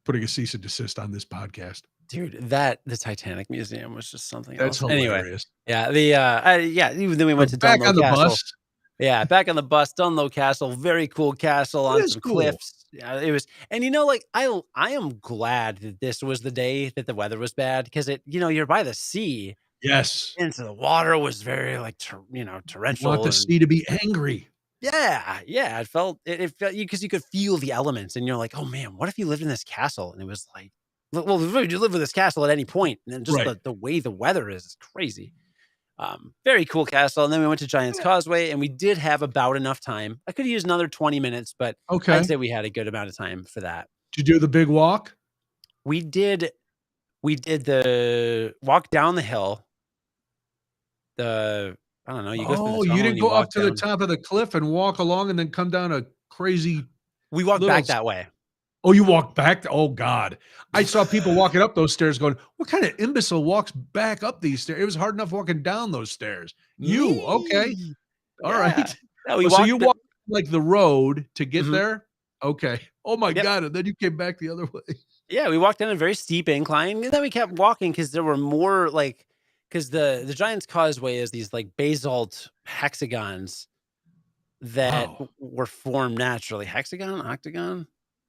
putting a cease and desist on this podcast. Dude, the Titanic Museum was just something That's else. Anyway, hilarious. yeah, even then we went But to back Dunlow on the Castle. bus. Yeah, back on the bus, Dunlow Castle, very cool castle It on is some cool. cliffs. Yeah, it was, and I am glad that this was the day that the weather was bad because you're by the sea, Yes. and so the water was very You want torrential the and sea to be angry. yeah, it felt you because you could feel the elements and you're like, "Oh man, what if you lived in this castle?" And it was like, well, you live in this castle at any point, and then just Right. the way the weather is crazy. Very cool castle, and then we went to Giant's Causeway, and we did have about enough time. I could have used another 20 minutes, but I'd Okay. say we had a good amount of time for that. Did you do the big walk? We did we did the walk down the hill. The I don't know, you go through the Oh, you tunnel and didn't you go up walk to the down. top of the cliff and walk along and then come down a crazy We walked little back s that way. Oh, you walked back? Oh god. I saw people walking up those stairs going, "What kind of imbecile walks back up these stairs?" It was hard enough walking down those stairs. You, okay. Me. Yeah. Alright. Yeah, we Oh, so you walked the walked, like, the road to get Mhm. there? Okay. Oh my Yep. god, and then you came back the other way. Yeah, we walked down a very steep incline, and then we kept walking because there were more because the Giant's Causeway is these like basalt hexagons that Wow. were formed naturally. Hexagon, octagon,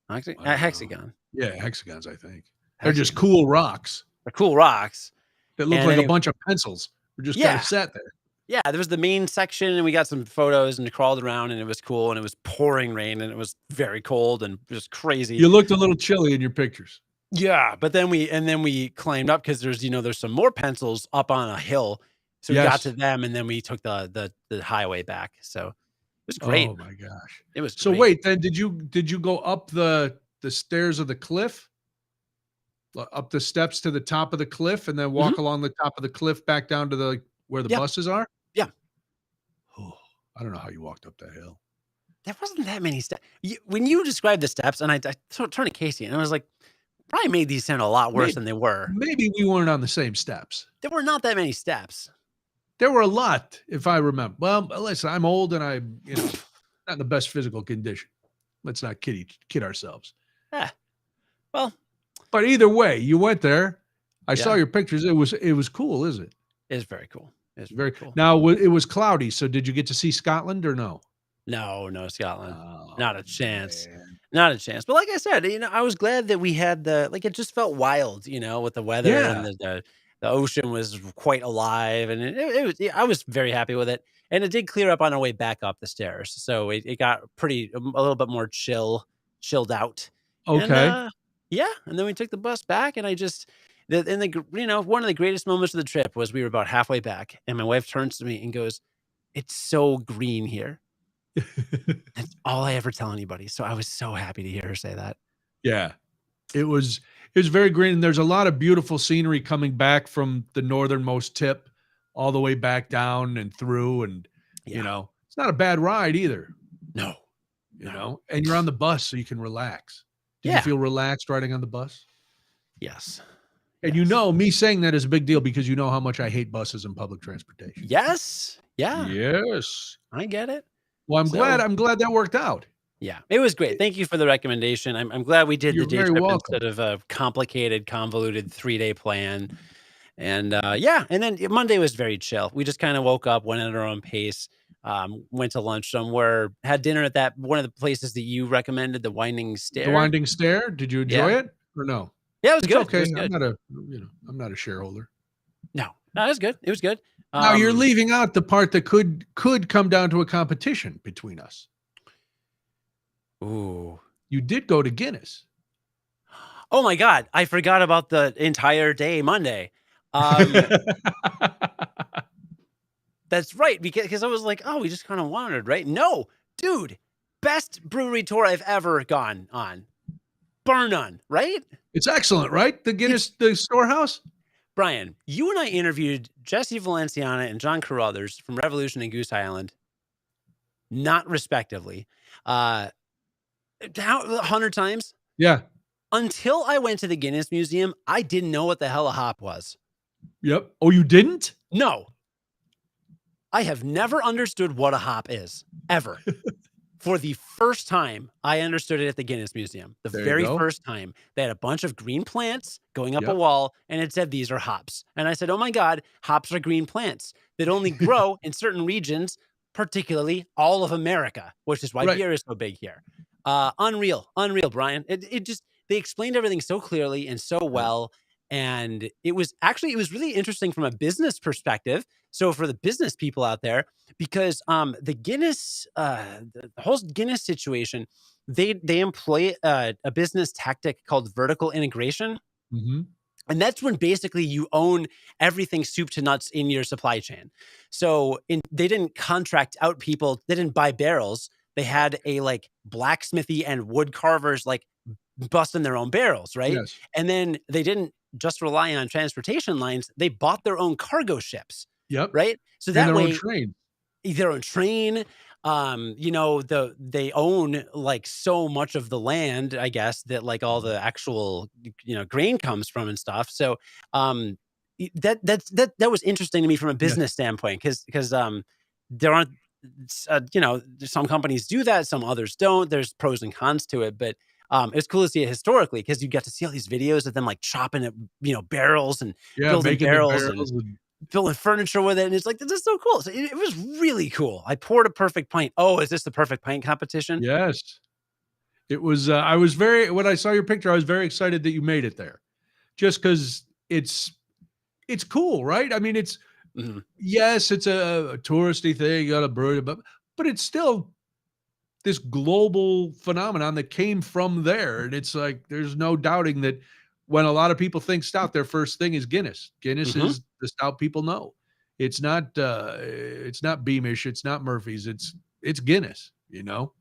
I don't know. hexagon, Yeah, hexagons, I think. They're just hexagon. cool rocks They're cool rocks. that look And like a anyway, bunch of pencils. They're just kinda yeah, sat there. yeah, there was the main section, and we got some photos and crawled around, and it was cool, and it was pouring rain, and it was very cold and just crazy. You looked a little chilly in your pictures. Yeah, but then we climbed up because there's some more pencils up on a hill. So we got to Yes. them and then we took the highway back. So it was great. Oh my gosh. It was So great. wait, then did you go up the stairs of the cliff? Up the steps to the top of the cliff and then Mhm. walk along the top of the cliff back down to where the Yeah. buses are? Yeah. Oh, I don't know how you walked up that hill. There wasn't that many steps. When you described the steps, and I turned to Casey and I was like, probably made these sound a lot worse Maybe than they were. maybe we weren't on the same steps. There were not that many steps. There were a lot, if I remember. Well, listen, I'm old and I'm, not in the best physical condition. Let's not kid ourselves. Yeah. Well, But either way, you went there. I saw yeah, your pictures. It was cool, isn't it? it's very cool. It's very Very cool. now it was cloudy. So did you get to see Scotland or no? No, Scotland. Not Oh a chance. man. Not a chance. But like I said, I was glad that we had it just felt wild, with the weather and Yeah. The ocean was quite alive, and it was. I was very happy with it, and it did clear up on our way back up the stairs. So it got pretty a little bit more chilled out, and Okay. yeah. And then we took the bus back, and I just one of the greatest moments of the trip was we were about halfway back, and my wife turns to me and goes, "It's so green here." That's all I ever tell anybody. So I was so happy to hear her say that. Yeah. It was very green, and there's a lot of beautiful scenery coming back from the northernmost tip all the way back down and through, and, Yeah. it's not a bad ride either, No. No. and you're on the bus so you can relax. Did you Yeah. feel relaxed riding on the bus? Yes. And Yes. me saying that is a big deal because you know how much I hate buses and public transportation. Yes. Yeah. Yes. I get it. Well, So, I'm glad that worked out. yeah, it was great. Thank you for the recommendation. I'm glad we did the You're day very trip welcome. instead of a complicated, convoluted 3-day plan. And, yeah, and then Monday was very chill. We just kinda woke up, went at our own pace, went to lunch somewhere, had dinner at that one of the places that you recommended, the Winding The Stair. winding stair, did you enjoy Yeah. it or no? Yeah, it was It's good. It okay. was good. I'm not a shareholder. No. No, it was good. It was good. Now you're Um, leaving out the part that could come down to a competition between us. ooh. You did go to Guinness. Oh my god, I forgot about the entire day Monday. Um, that's right, because I was like, "Oh, we just kinda wandered, right?" No, dude, best brewery tour I've ever gone on, bar none, right? It's excellent, right? The It's Guinness, the storehouse? Brian, you and I interviewed Jesse Valenciana and John Carruthers from Revolution and Goose Island, not respectively, uh, how 100 times? Yeah. Until I went to the Guinness Museum, I didn't know what the hell a hop was. Yep. Oh, you didn't? No. I have never understood what a hop is, ever. For the first time, I understood it at the Guinness Museum. The There you very go. first time, they had a bunch of green plants going up a Yep. wall, and it said, "These are hops." And I said, "Oh my God, hops are green plants that only grow in certain regions, particularly all of America, which is why Right. beer is so big here." Unreal, Brian. It just they explained everything so clearly and so Yep. well, and it was really interesting from a business perspective. So for the business people out there, because the Guinness the whole Guinness situation, they employ a business tactic called vertical integration, Mhm. and that's when basically you own everything soup to nuts in your supply chain. So they didn't contract out people, they didn't buy barrels. They had a like blacksmithy and wood carvers like busting their own barrels, right? Yes. And then they didn't just rely on transportation lines, they bought their own cargo ships, Yep. right? So And that their own way train. their own train, they own like so much of the land, I guess, that like all the actual grain comes from and stuff. So that was interesting to me from a Yes. business standpoint, because there aren't some companies do that, some others don't. There's pros and cons to it, but it's cool to see it historically because you get to see all these videos of them like chopping at barrels and Yeah, building making the barrels and barrels and building furniture with it, and it's like, "This is so cool." So it was really cool. I poured a perfect pint. Oh, is this the perfect pint competition? yes. It was, I was very when I saw your picture, I was very excited that you made it there. Just because it's cool, right? I mean, Mhm, yes, it's a touristy thing, you gotta brew it, but it's still this global phenomenon that came from there, and it's like, there's no doubting that when a lot of people think stout, their first thing is Guinness. Guinness mhm. is the stout people know. It's not Beamish, it's not Murphy's, it's Guinness, you know?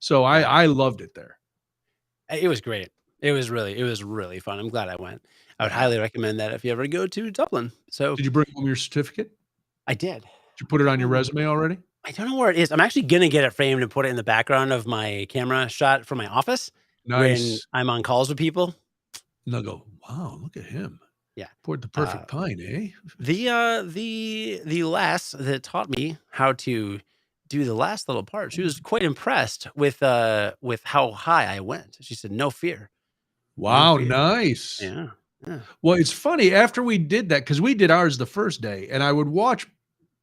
So Yeah. I loved it there. It was great. It was really fun. I'm glad I went. I would Yeah. highly recommend that if you ever go to Dublin. So, Did you bring home your certificate? I did. Did you put it I on your don't resume already? I don't know where it is. I'm actually gonna get it framed and put it in the background of my camera shot from my office when Nice. I'm on calls with people. And they'll go, "Wow, look at him. Yeah. Poured the Uh, perfect pint, eh?" the lass that taught me how to do the last little part, she was quite impressed with how high I went. She said, "No fear, no Wow, fear." nice. Yeah, yeah. Well, it's funny after we did that because we did ours the first day, and I would watch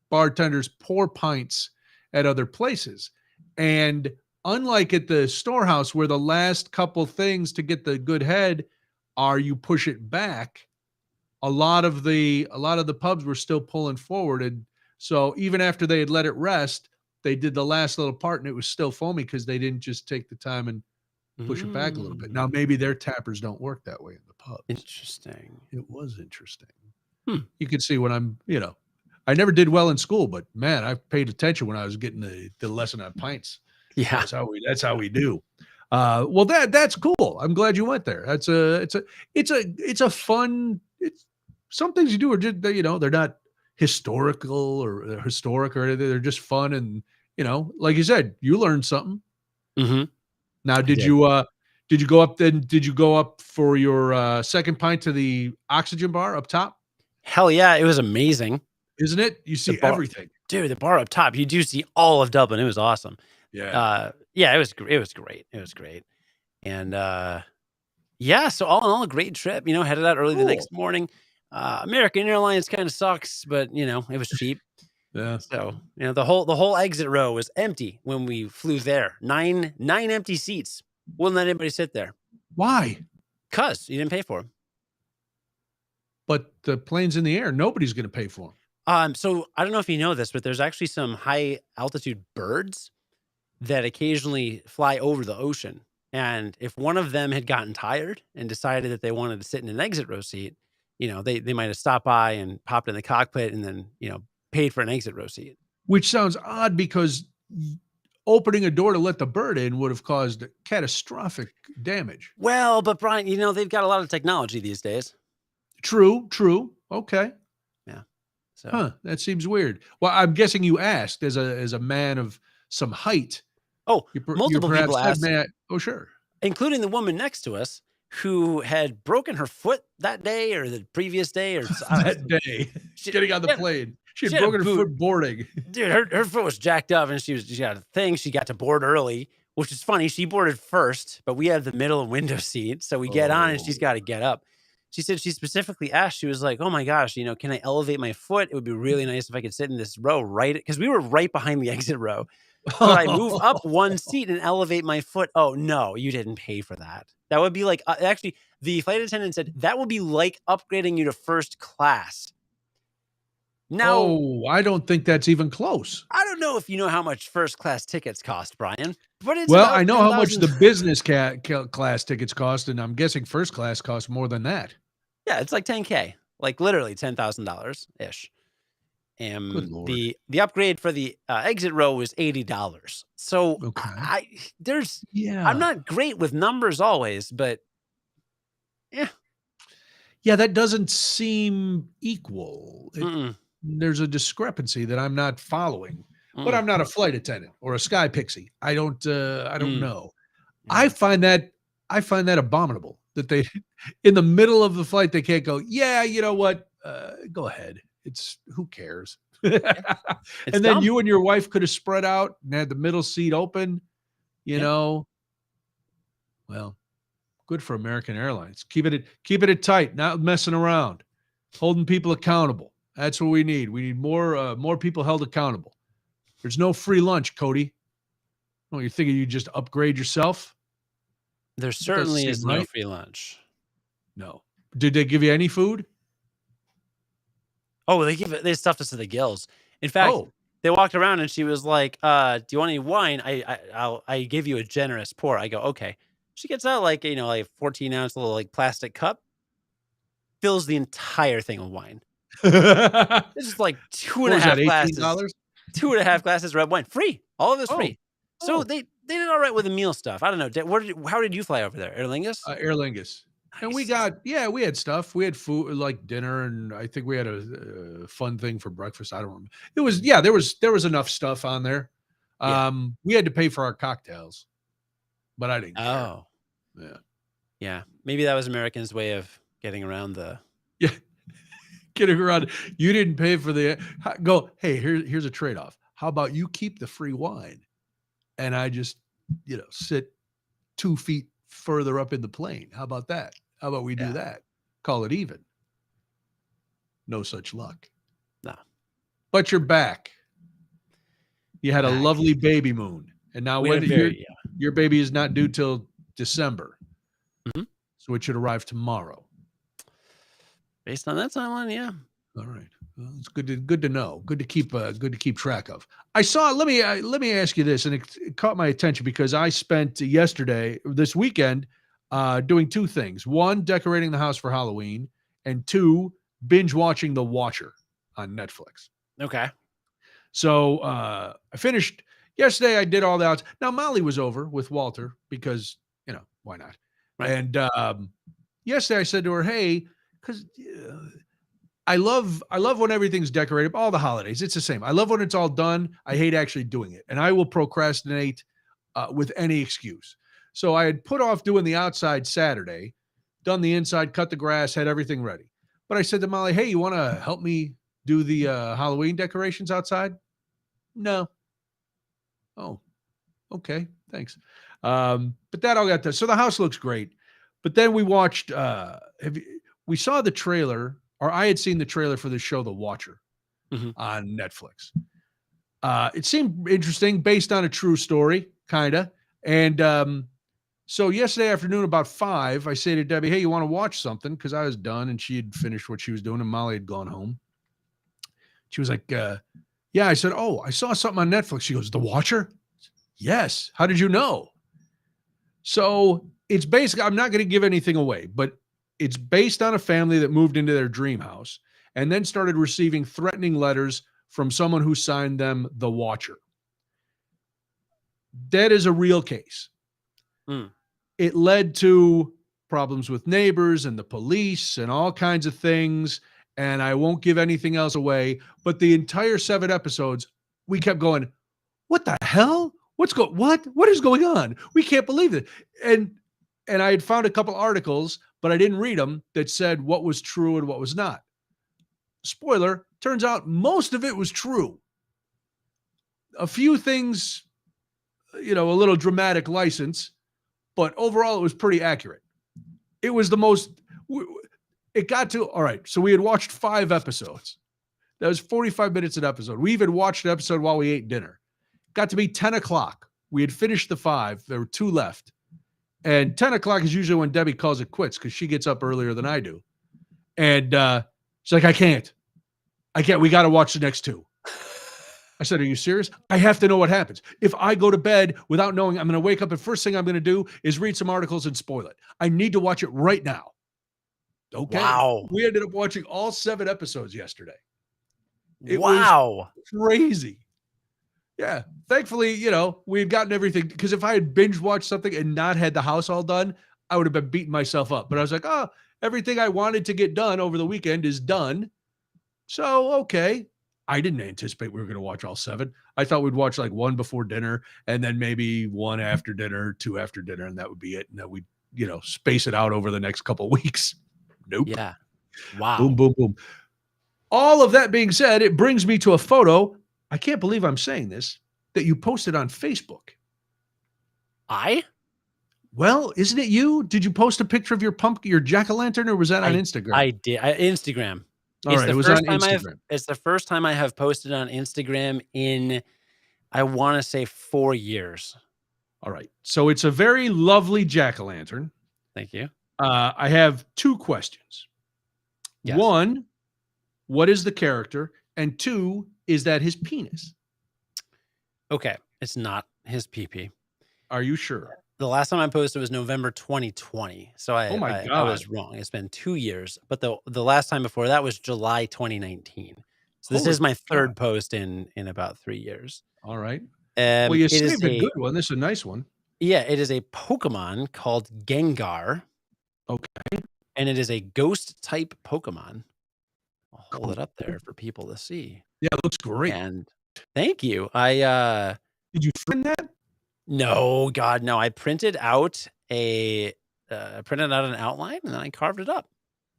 bartenders pour pints at other places. And unlike at the storehouse, where the last couple things to get the good head are you push it back, a lot of the pubs were still pulling forward, and so even after they had let it rest, they did the last little part, and it was still foamy because they didn't just take the time and push it back a little bit. Now maybe their tappers don't work that way in the pubs. Interesting. It was interesting. Hmm. You can see when I'm, I never did well in school, but man, I paid attention when I was getting the lesson on pints. Yeah. That's how we do. Well, that's cool. I'm glad you went there. It's a fun. It's some things you do are just they're not historical or historic or anything. They're just fun, and like you said, you learned something. Mm-hmm. Now, did you go up then? Did you go up for your second pint to the oxygen bar up top? Hell yeah, it was amazing. Isn't it? You see everything. Dude, the bar up top, you do see all of Dublin. It was awesome. Yeah. Yeah, it was great. It was great. And yeah, so all in all, a great trip, headed out early the next morning. American Airlines kind of sucks, but it was cheap. Yeah. So, the whole exit row was empty when we flew there. Nine empty seats. Wouldn't let anybody sit there. Why? 'Cause you didn't pay for them. But the plane's in the air. Nobody's going to pay for them. So I don't know if you know this, but there's actually some high altitude birds that occasionally fly over the ocean. And if one of them had gotten tired and decided that they wanted to sit in an exit row seat, they might have stopped by and popped in the cockpit and then, paid for an exit row seat. Which sounds odd because opening a door to let the bird in would have caused catastrophic damage. Well, but Brian, they've got a lot of technology these days. True. Okay. Yeah. So. That seems weird. Well, I'm guessing you asked as a man of some height. Oh, multiple people asked. Oh, sure. Including the woman next to us who had broken her foot that day or the previous day or that day. Getting on the plane. She had broken her foot boarding. Dude, her foot was jacked up and she got a thing. She got to board early, which is funny. She boarded first, but we had the middle and window seat. So we get on and she's got to get up. She said she specifically asked, she was like, oh my gosh, can I elevate my foot? It would be really nice if I could sit in this row because we were right behind the exit row. Could I move up one seat and elevate my foot? Oh, no, you didn't pay for that. That would be like, actually, the flight attendant said that would be like upgrading you to first class. Now, I don't think that's even close. I don't know if you know how much first class tickets cost, Brian. But it's I know how much the business class tickets cost, and I'm guessing first class costs more than that. Yeah, it's like $10K, like literally $10,000 ish. And the upgrade for the exit row was $80. So I'm not great with numbers always, but yeah. Yeah, that doesn't seem equal. There's a discrepancy that I'm not following. But I'm not a flight attendant or a sky pixie. I don't know. Yeah. I find that abominable that they in the middle of the flight they can't go, yeah, you know what? Go ahead. It's who cares? And then dumb. You and your wife could have spread out and had the middle seat open, you know. Well, good for American Airlines. Keep it tight, not messing around, holding people accountable. That's what we need. We need more people held accountable. There's no free lunch, Cody. Oh, you're thinking you just upgrade yourself? There certainly is no free lunch. No. Did they give you any food? Oh, they stuffed us to the gills. In fact, they walked around and she was like, do you want any wine? I give you a generous pour. I go, okay. She gets out like 14-ounce little like plastic cup, fills the entire thing with wine. This is like 2.5 glasses. 2.5 glasses of red wine. Free. All of it's free. So they did all right with the meal stuff. I don't know. How did you fly over there? Aer Lingus? Aer Lingus. Nice. And we had stuff. We had food like dinner, and I think we had a fun thing for breakfast. I don't remember. It was there was enough stuff on there. We had to pay for our cocktails, but I didn't care. Oh, yeah. Maybe that was Americans' way of getting around the getting around. You didn't pay for the go. Hey, here's a trade-off. How about you keep the free wine, and I just sit 2 feet further up in the plane. How about that? How about we do that? Call it even. No such luck. No. But you're back. You had a lovely baby moon. And now your baby is not due till December. Mm-hmm. So it should arrive tomorrow. Based on that timeline, yeah. All right. Well, it's good to know. Good to keep track of. I saw. Let me ask you this, and it caught my attention because I spent this weekend, doing two things: one, decorating the house for Halloween, and two, binge watching The Watcher on Netflix. Okay. So I finished yesterday. I did all that. Now Molly was over with Walter because why not? Right. And yesterday I said to her, "Hey, because I love when everything's decorated. All the holidays, it's the same. I love when it's all done. I hate actually doing it, and I will procrastinate with any excuse. So I had put off doing the outside Saturday, done the inside, cut the grass, had everything ready. But I said to Molly, "Hey, you want to help me do the Halloween decorations outside?" No. Oh, okay, thanks. But that all got done. So the house looks great. But then we watched. We saw the trailer, or I had seen the trailer for the show The Watcher on Netflix. It seemed interesting, based on a true story, kind of. And so yesterday afternoon, about 5, I say to Debbie, "Hey, you want to watch something?" Because I was done, and she had finished what she was doing, and Molly had gone home. She was like, "Yeah." I said, "Oh, I saw something on Netflix." She goes, "The Watcher?" "Yes." "How did you know?" So it's basically, I'm not going to give anything away, but it's based on a family that moved into their dream house and then started receiving threatening letters from someone who signed them The Watcher. That is a real case. It led to problems with neighbors and the police and all kinds of things. And I won't give anything else away, but the entire 7 episodes, we kept going, "What the hell? What is going on? We can't believe it." And I had found a couple articles, but I didn't read them, that said what was true and what was not. Spoiler, turns out most of it was true. A few things, a little dramatic license, but overall it was pretty accurate. It was the most, it got to, all right, so we had watched 5 episodes. That was 45 minutes an episode. We even watched an episode while we ate dinner. Got to be 10 o'clock. We had finished the 5. There were 2 left. And 10 o'clock is usually when Debbie calls it quits because she gets up earlier than I do. And she's like, I can't. We got to watch the next 2. I said, "Are you serious? I have to know what happens. If I go to bed without knowing, I'm going to wake up and first thing I'm going to do is read some articles and spoil it. I need to watch it right now." Okay. Wow. We ended up watching all 7 episodes yesterday. It was crazy. Yeah. Thankfully, we had gotten everything, because if I had binge watched something and not had the house all done, I would have been beating myself up. But I was like, "Oh, everything I wanted to get done over the weekend is done." So, okay. I didn't anticipate we were going to watch all 7. I thought we'd watch like 1 before dinner and then maybe 1 after dinner, 2 after dinner, and that would be it. And then we'd, space it out over the next couple of weeks. Nope. Yeah. Wow. Boom, boom, boom. All of that being said, it brings me to a photo. I can't believe I'm saying this, that you posted on Facebook. Well, isn't it you? Did you post a picture of your pumpkin, your jack-o'-lantern, or was that on Instagram? I did. Instagram. All right, it was on Instagram. It's the first time I have posted on Instagram in, I want to say, 4 years. All right. So it's a very lovely jack-o'-lantern. Thank you. I have 2 questions. Yes. 1, what is the character? And 2, is that his penis? Okay. It's not his pee-pee. Are you sure? The last time I posted was November 2020. So I was wrong. It's been 2 years. But the last time before that was July 2019. So this is my 3rd post in about 3 years. All right. Well, you saved a good one. This is a nice one. Yeah, it is a Pokemon called Gengar. Okay. And it is a ghost type Pokemon. I'll hold it up there for people to see. Yeah, it looks great. And thank you. Did you print that? No, God, no. I printed out an outline and then I carved it up.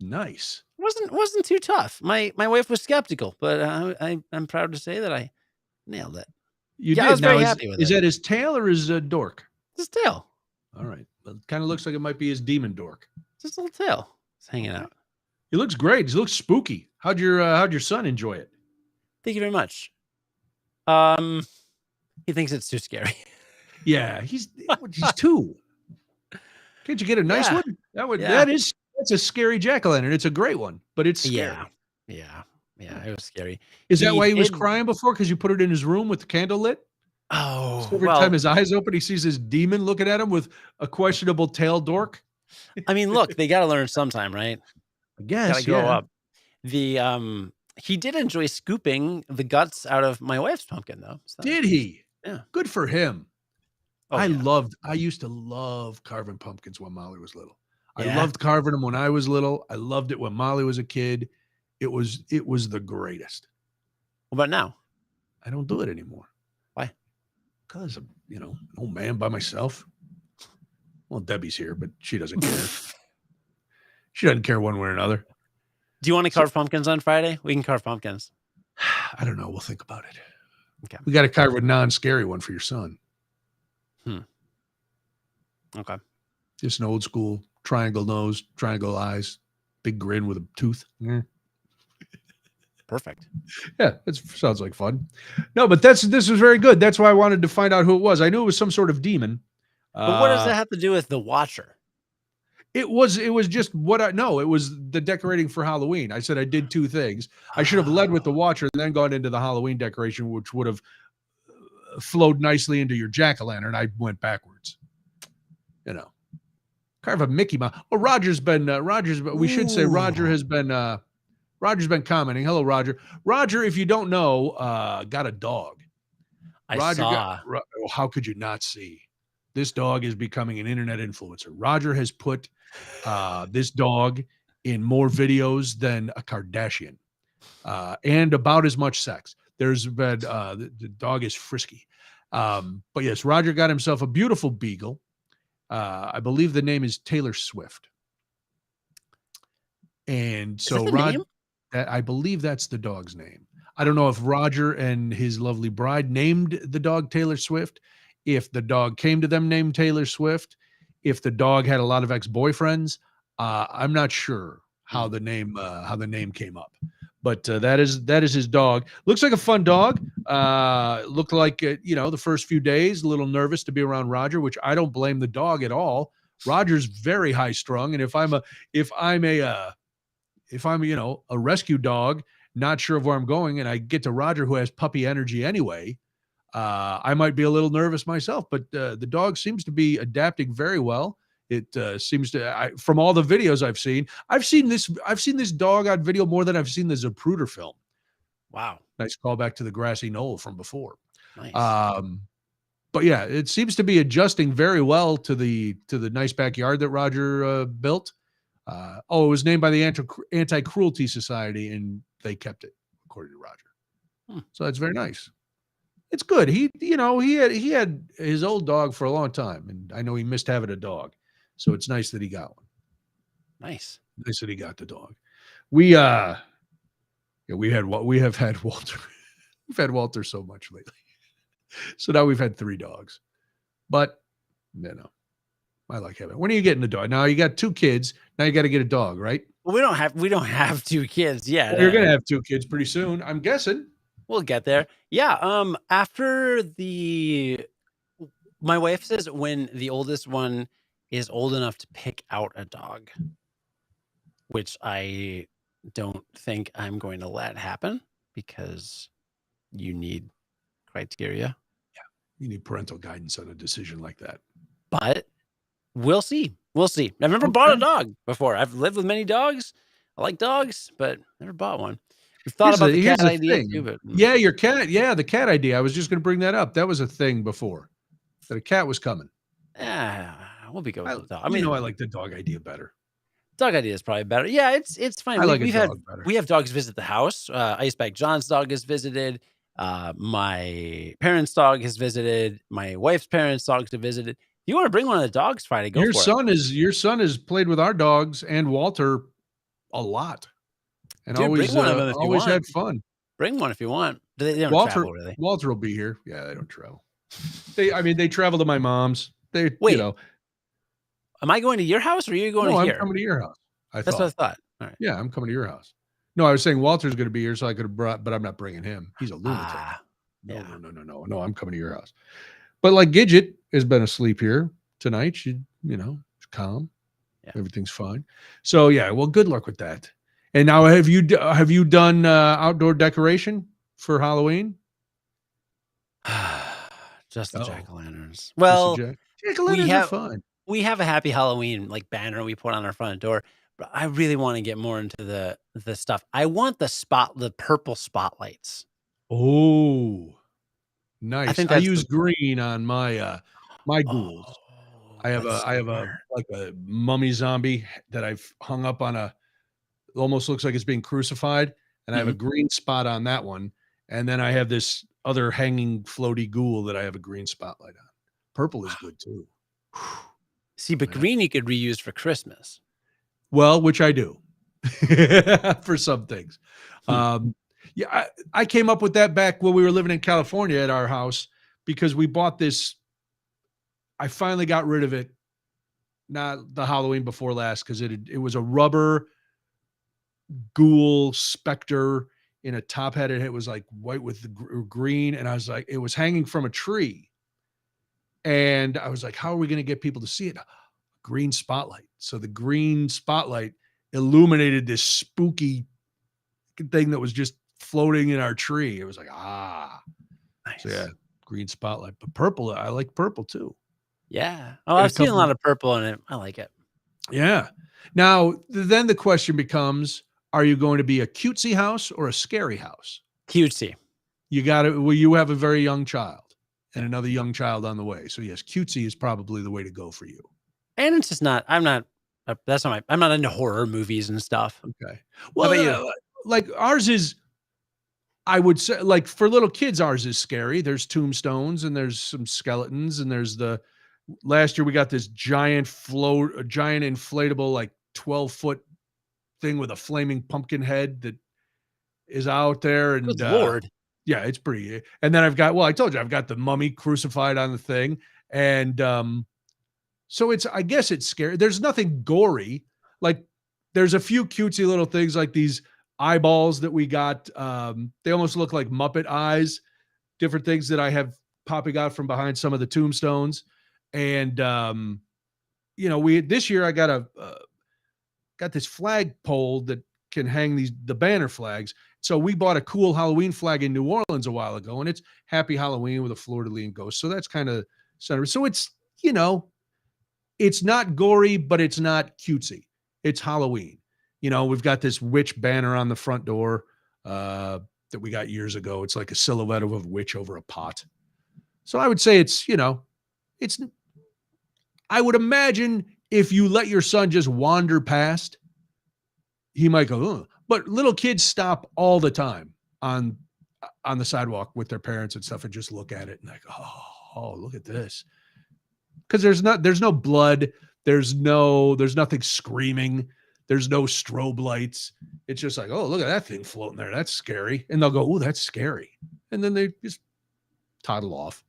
Nice. It wasn't too tough. My wife was skeptical, but I'm proud to say that I nailed it. You did. I was very happy with it. Is that his tail or his dork? His tail. All right. Well, it kind of looks like it might be his demon dork. Just a little tail. It's hanging out. He looks great. He looks spooky. How'd your son enjoy it? Thank you very much. He thinks it's too scary. Yeah, he's 2. Can't you get a nice one? That is It's a scary jack-o'-lantern. It's a great one, but it's Yeah. scary. Yeah. Yeah, it was scary. Is that He why he was did crying before? Because you put it in his room with the candle lit? So Oh, every time well, his eyes open, he sees this demon looking at him with a questionable tail dork? I mean, look, they gotta learn sometime, right? I Gotta guess, grow yeah. up. He did enjoy scooping the guts out of my wife's pumpkin, though, so Did he? yeah. Good for him. Oh, yeah. I used to love carving pumpkins when Molly was little. I Yeah? loved carving them when I was little. I loved it when Molly was a kid. It was the greatest. What about now? I don't do it anymore Why? because I'm, an old man by myself. Well, Debbie's here, but she doesn't care. She doesn't care one way or another. Do you wanna So carve pumpkins on Friday? We can carve pumpkins. I don't know. We'll think about it. Okay. We got to carve a non-scary one for your son. Okay. Just an old school triangle nose, triangle eyes, big grin with a tooth. Perfect. Yeah, that sounds like fun. No, but this was very good. That's why I wanted to find out who it was. I knew it was some sort of demon. But what does that have to do with the Watcher? It was just what I know. It was the decorating for Halloween. I said I did two things. I should have led with the Oh, Watcher and then gone into the Halloween decoration, which would have flowed nicely into your jack-o'-lantern. I went backwards. Carve a Mickey Mouse. Oh, Roger's been we should say ooh, Roger's been commenting. Hello, Roger. Roger, if you don't know, got a dog. I saw. How could you not see? This dog is becoming an internet influencer. Roger has put this dog in more videos than a Kardashian, and about as much sex. There's been the dog is frisky, but yes, Roger got himself a beautiful beagle. I believe the name is Taylor Swift, and Is that so the name? I believe that's the dog's name. I don't know if Roger and his lovely bride named the dog Taylor Swift, if the dog came to them named Taylor Swift, if the dog had a lot of ex-boyfriends. I'm not sure how Mm. the name came up, but that is his dog. Looks like a fun dog. Looked like the first few days a little nervous to be around Roger, which I don't blame the dog at all. Roger's very high strung, and if I'm a rescue dog, not sure of where I'm going, and I get to Roger who has puppy energy anyway, I might be a little nervous myself. But the dog seems to be adapting very well. It seems to, from all the videos I've seen this dog on video more than I've seen the Zapruder film. Wow. Nice callback to the grassy knoll from before. Nice. Um, but yeah, it seems to be adjusting very well to the nice backyard that Roger built. It was named by the Anti-Cruelty Society, and they kept it, according to Roger. Hmm. So that's very nice. It's good. He had his old dog for a long time, and I know he missed having a dog. So it's nice that he got one. Nice. Nice that he got the dog. We we have had Walter. We've had Walter so much lately. So now we've had 3 dogs. But I like having. When are you getting a dog? Now you got 2 kids. Now you got to get a dog, right? Well, we don't have 2 kids yet. Well, you're gonna have 2 kids pretty soon, I'm guessing. We'll get there. Yeah, after my wife says when the oldest one is old enough to pick out a dog, which I don't think I'm going to let happen because you need criteria. You need parental guidance on a decision like that. But we'll see. We'll see. I've never bought a dog before. I've lived with many dogs. I like dogs, but never bought one. We've thought about the Here's cat the idea too, thing. but Yeah, your cat. Yeah, the cat idea. I was just going to bring that up. That was a thing before. That a cat was coming. yeah, we'll be good with the dog. I I mean, like the dog idea better. dog idea is probably better. Yeah, it's fine. I like a We've had dog better. we have dogs visit the house. Iceback John's dog has visited. My parents' dog has visited. My wife's parents' dogs have visited. If you want to bring one of the dogs Friday, go Your for it. son has played with our dogs and Walter a lot, and Dude, bring one of them if you always want. had fun. Bring one if you want. They don't travel, really. Walter will be here. Yeah, they don't travel. They travel to my mom's. Wait, am I going to your house or are you going No, to I'm here? coming to your house. That's what I thought. All right. Yeah, I'm coming to your house. No, I was saying Walter's going to be here, so I could have brought, but I'm not bringing him. He's a lunatic. Yeah. No, I'm coming to your house. But like Gidget has been asleep here tonight. She's calm. Yeah. Everything's fine. So yeah, well, good luck with that. And now, have you done outdoor decoration for Halloween? Just the Oh, jack-o'-lanterns. just a Well, we jack-o'-lanterns are have fun. we have a happy Halloween, like, banner we put on our front door, but I really wanna get more into the stuff. I want the purple spotlights. Oh, I nice. think I that's use the green on my ghouls. Oh, I have that's a smart. like a mummy zombie that I've hung up on it almost looks like it's being crucified, and I have a Mhm. green spot on that one, and then I have this other hanging floaty ghoul that I have a green spotlight on. Purple is good too. See, but Yeah. green you could reuse for Christmas. Well, which I do for some things. Hmm. Um, yeah, I came up with that back when we were living in California at our house because we bought this. I finally got rid of it, not the Halloween before last, because it was a rubber ghoul specter in a top hat, and it was like white with the green, and I was like, it was hanging from a tree, and I was like, how are we going to get people to see it? Green spotlight. So the green spotlight illuminated this spooky thing that was just floating in our tree. It was like, so yeah, Nice. green spotlight. But purple, I like purple too. Yeah. Oh, Get a I've seen a couple. lot of purple in it. I like it. Yeah. Now then the question becomes, are you going to be a cutesy house or a scary house? Cutesy. You got to, well, you have a very young child and Yeah. another young child on the way. So yes, cutesy is probably the way to go for you. And it's just not I'm not that's not I'm not into horror movies and stuff. Okay. How Well, about you? like ours is, I would say, like for little kids, ours is scary. There's tombstones and there's some skeletons and there's the last year we got this a giant inflatable, like 12-foot thing with a flaming pumpkin head that is out there. Good And lord. yeah, it's pretty. And then well, I told you, I've got the mummy crucified on the thing. And so I guess it's scary. There's nothing gory. Like there's a few cutesy little things like these eyeballs that we got. They almost look like Muppet eyes, different things that I have popping out from behind some of the tombstones. And, this year I got this flag pole that can hang the banner flags. So we bought a cool Halloween flag in New Orleans a while ago, and it's Happy Halloween with a fleur de lis ghost. So that's kind of center. So you know, it's not gory, but it's not cutesy. It's Halloween. We've got this witch banner on the front door that we got years ago. It's like a silhouette of a witch over a pot. So I would say it's. I would imagine if you let your son just wander past, he might go, ugh. But little kids stop all the time on the sidewalk with their parents and stuff and just look at it and like, oh, look at this. Because there's no blood, there's nothing screaming, there's no strobe lights. It's just like, oh, look at that thing floating there. That's scary. And they'll go, oh, that's scary. And then they just toddle off.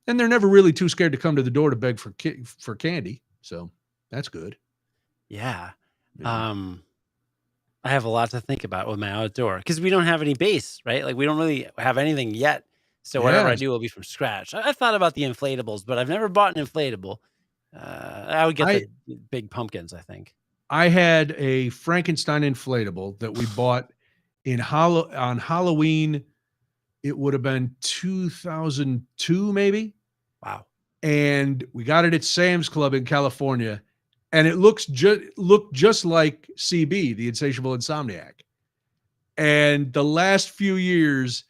And they're never really too scared to come to the door to beg for candy. So that's good. Yeah. Yeah. Um, I have a lot to think about with my outdoor because we don't have any base, right? Like we don't really have anything yet. So whatever I Yes. do will be from scratch. I've thought about the inflatables, but I've never bought an inflatable. I would get I the big pumpkins, I think. I had a Frankenstein inflatable that we bought on Halloween. It would have been 2002, maybe. Wow. And we got it at Sam's Club in California. And it looked just like CB, the Insatiable Insomniac. And the last few years,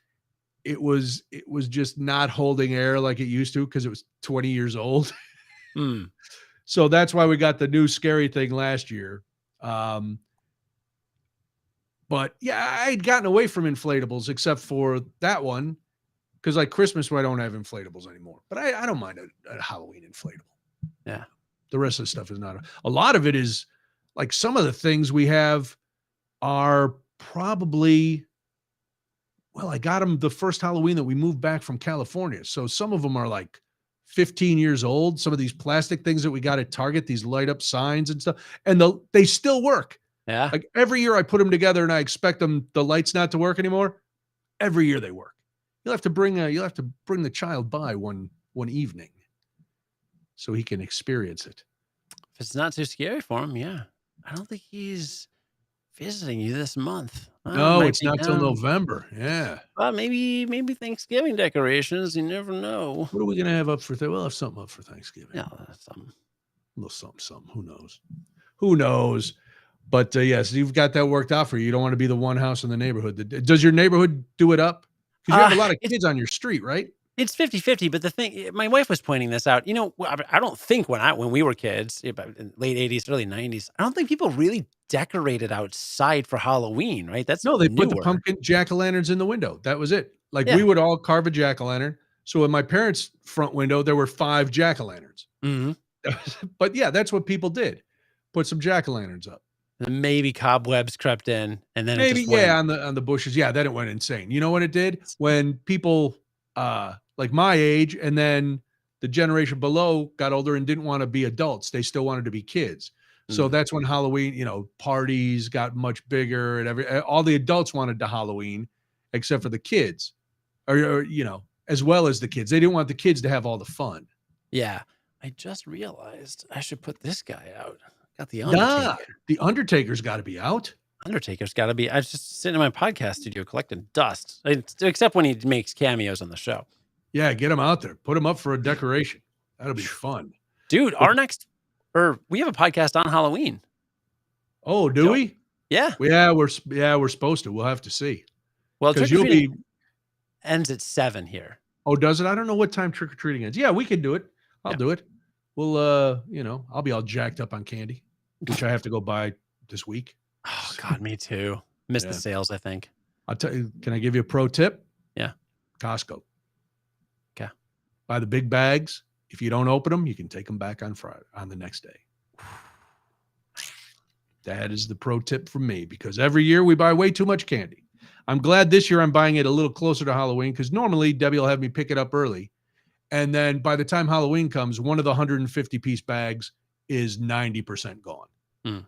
it was just not holding air like it used to because it was 20 years old. Hmm. So that's why we got the new scary thing last year. Um, but yeah, I'd gotten away from inflatables except for that one because like Christmas, I don't have inflatables anymore. But I don't mind a Halloween inflatable. Yeah. The rest of the stuff is not. A lot of it is like some of the things we have are probably. Well, I got them the first Halloween that we moved back from California. So some of them are like 15 years old. Some of these plastic things that we got at Target, these light up signs and stuff, and they still work. Yeah. Like every year I put them together and I expect the lights not to work anymore. Every year they work. You'll have to bring the child by one evening so he can experience it. If it's not too scary for him, yeah. I don't think he's visiting you this month. No, Might it's be not till down. November. Yeah. Maybe Thanksgiving decorations. You never know. What are we gonna have up for We'll have something up for Thanksgiving. Yeah, that's something. A little something, something. Who knows? Who knows? But yes, you've got that worked out for you. You don't want to be the one house in the neighborhood. Does your neighborhood do it up? Because you have a lot of It's kids on your street, right? it's 50-50, but the thing, my wife was pointing this out. I don't think when we were kids, in late 80s, early 90s, I don't think people really decorated outside for Halloween, right? That's No, they put the newer. pumpkin jack-o'-lanterns in the window. That was it. Like we Yeah. would all carve a jack-o'-lantern. So in my parents' front window, there were 5 jack-o'-lanterns. Mhm. But yeah, that's what people did. Put some jack-o'-lanterns up. And maybe cobwebs crept in, and then it Maybe, just yeah, went. on the bushes. Yeah, then it went insane. You know what it did? When people like my age and then the generation below got older and didn't want to be adults, they still wanted to be kids. So Mm. that's when Halloween, parties got much bigger and all the adults wanted to Halloween except for the kids. Or as well as the kids. They didn't want the kids to have all the fun. Yeah. I just realized I should put this guy out. Got the Nah, Undertaker. the Undertaker's got to be out. Undertaker's got to be. I was just sitting in my podcast studio collecting dust, except when he makes cameos on the show. Yeah, get him out there. Put him up for a decoration. That'll be fun. Dude, we have a podcast on Halloween. Oh, do we? Yeah. Yeah, we're supposed to. We'll have to see. Well, Because trick or you'll treating be. ends at 7 here. Oh, does it? I don't know what time trick or treating ends. Yeah, we can do it. I'll Yeah. do it. We'll, I'll be all jacked up on candy, which I have to go buy this week. Oh God, me too. Missed the Yeah. sales, I think. I'll tell you. Can I give you a pro tip? Yeah. Costco. Okay. Buy the big bags. If you don't open them, you can take them back on Friday, on the next day. That is the pro tip from me because every year we buy way too much candy. I'm glad this year I'm buying it a little closer to Halloween because normally Debbie will have me pick it up early. And then by the time Halloween comes, one of the 150-piece bags is 90% gone. Mm.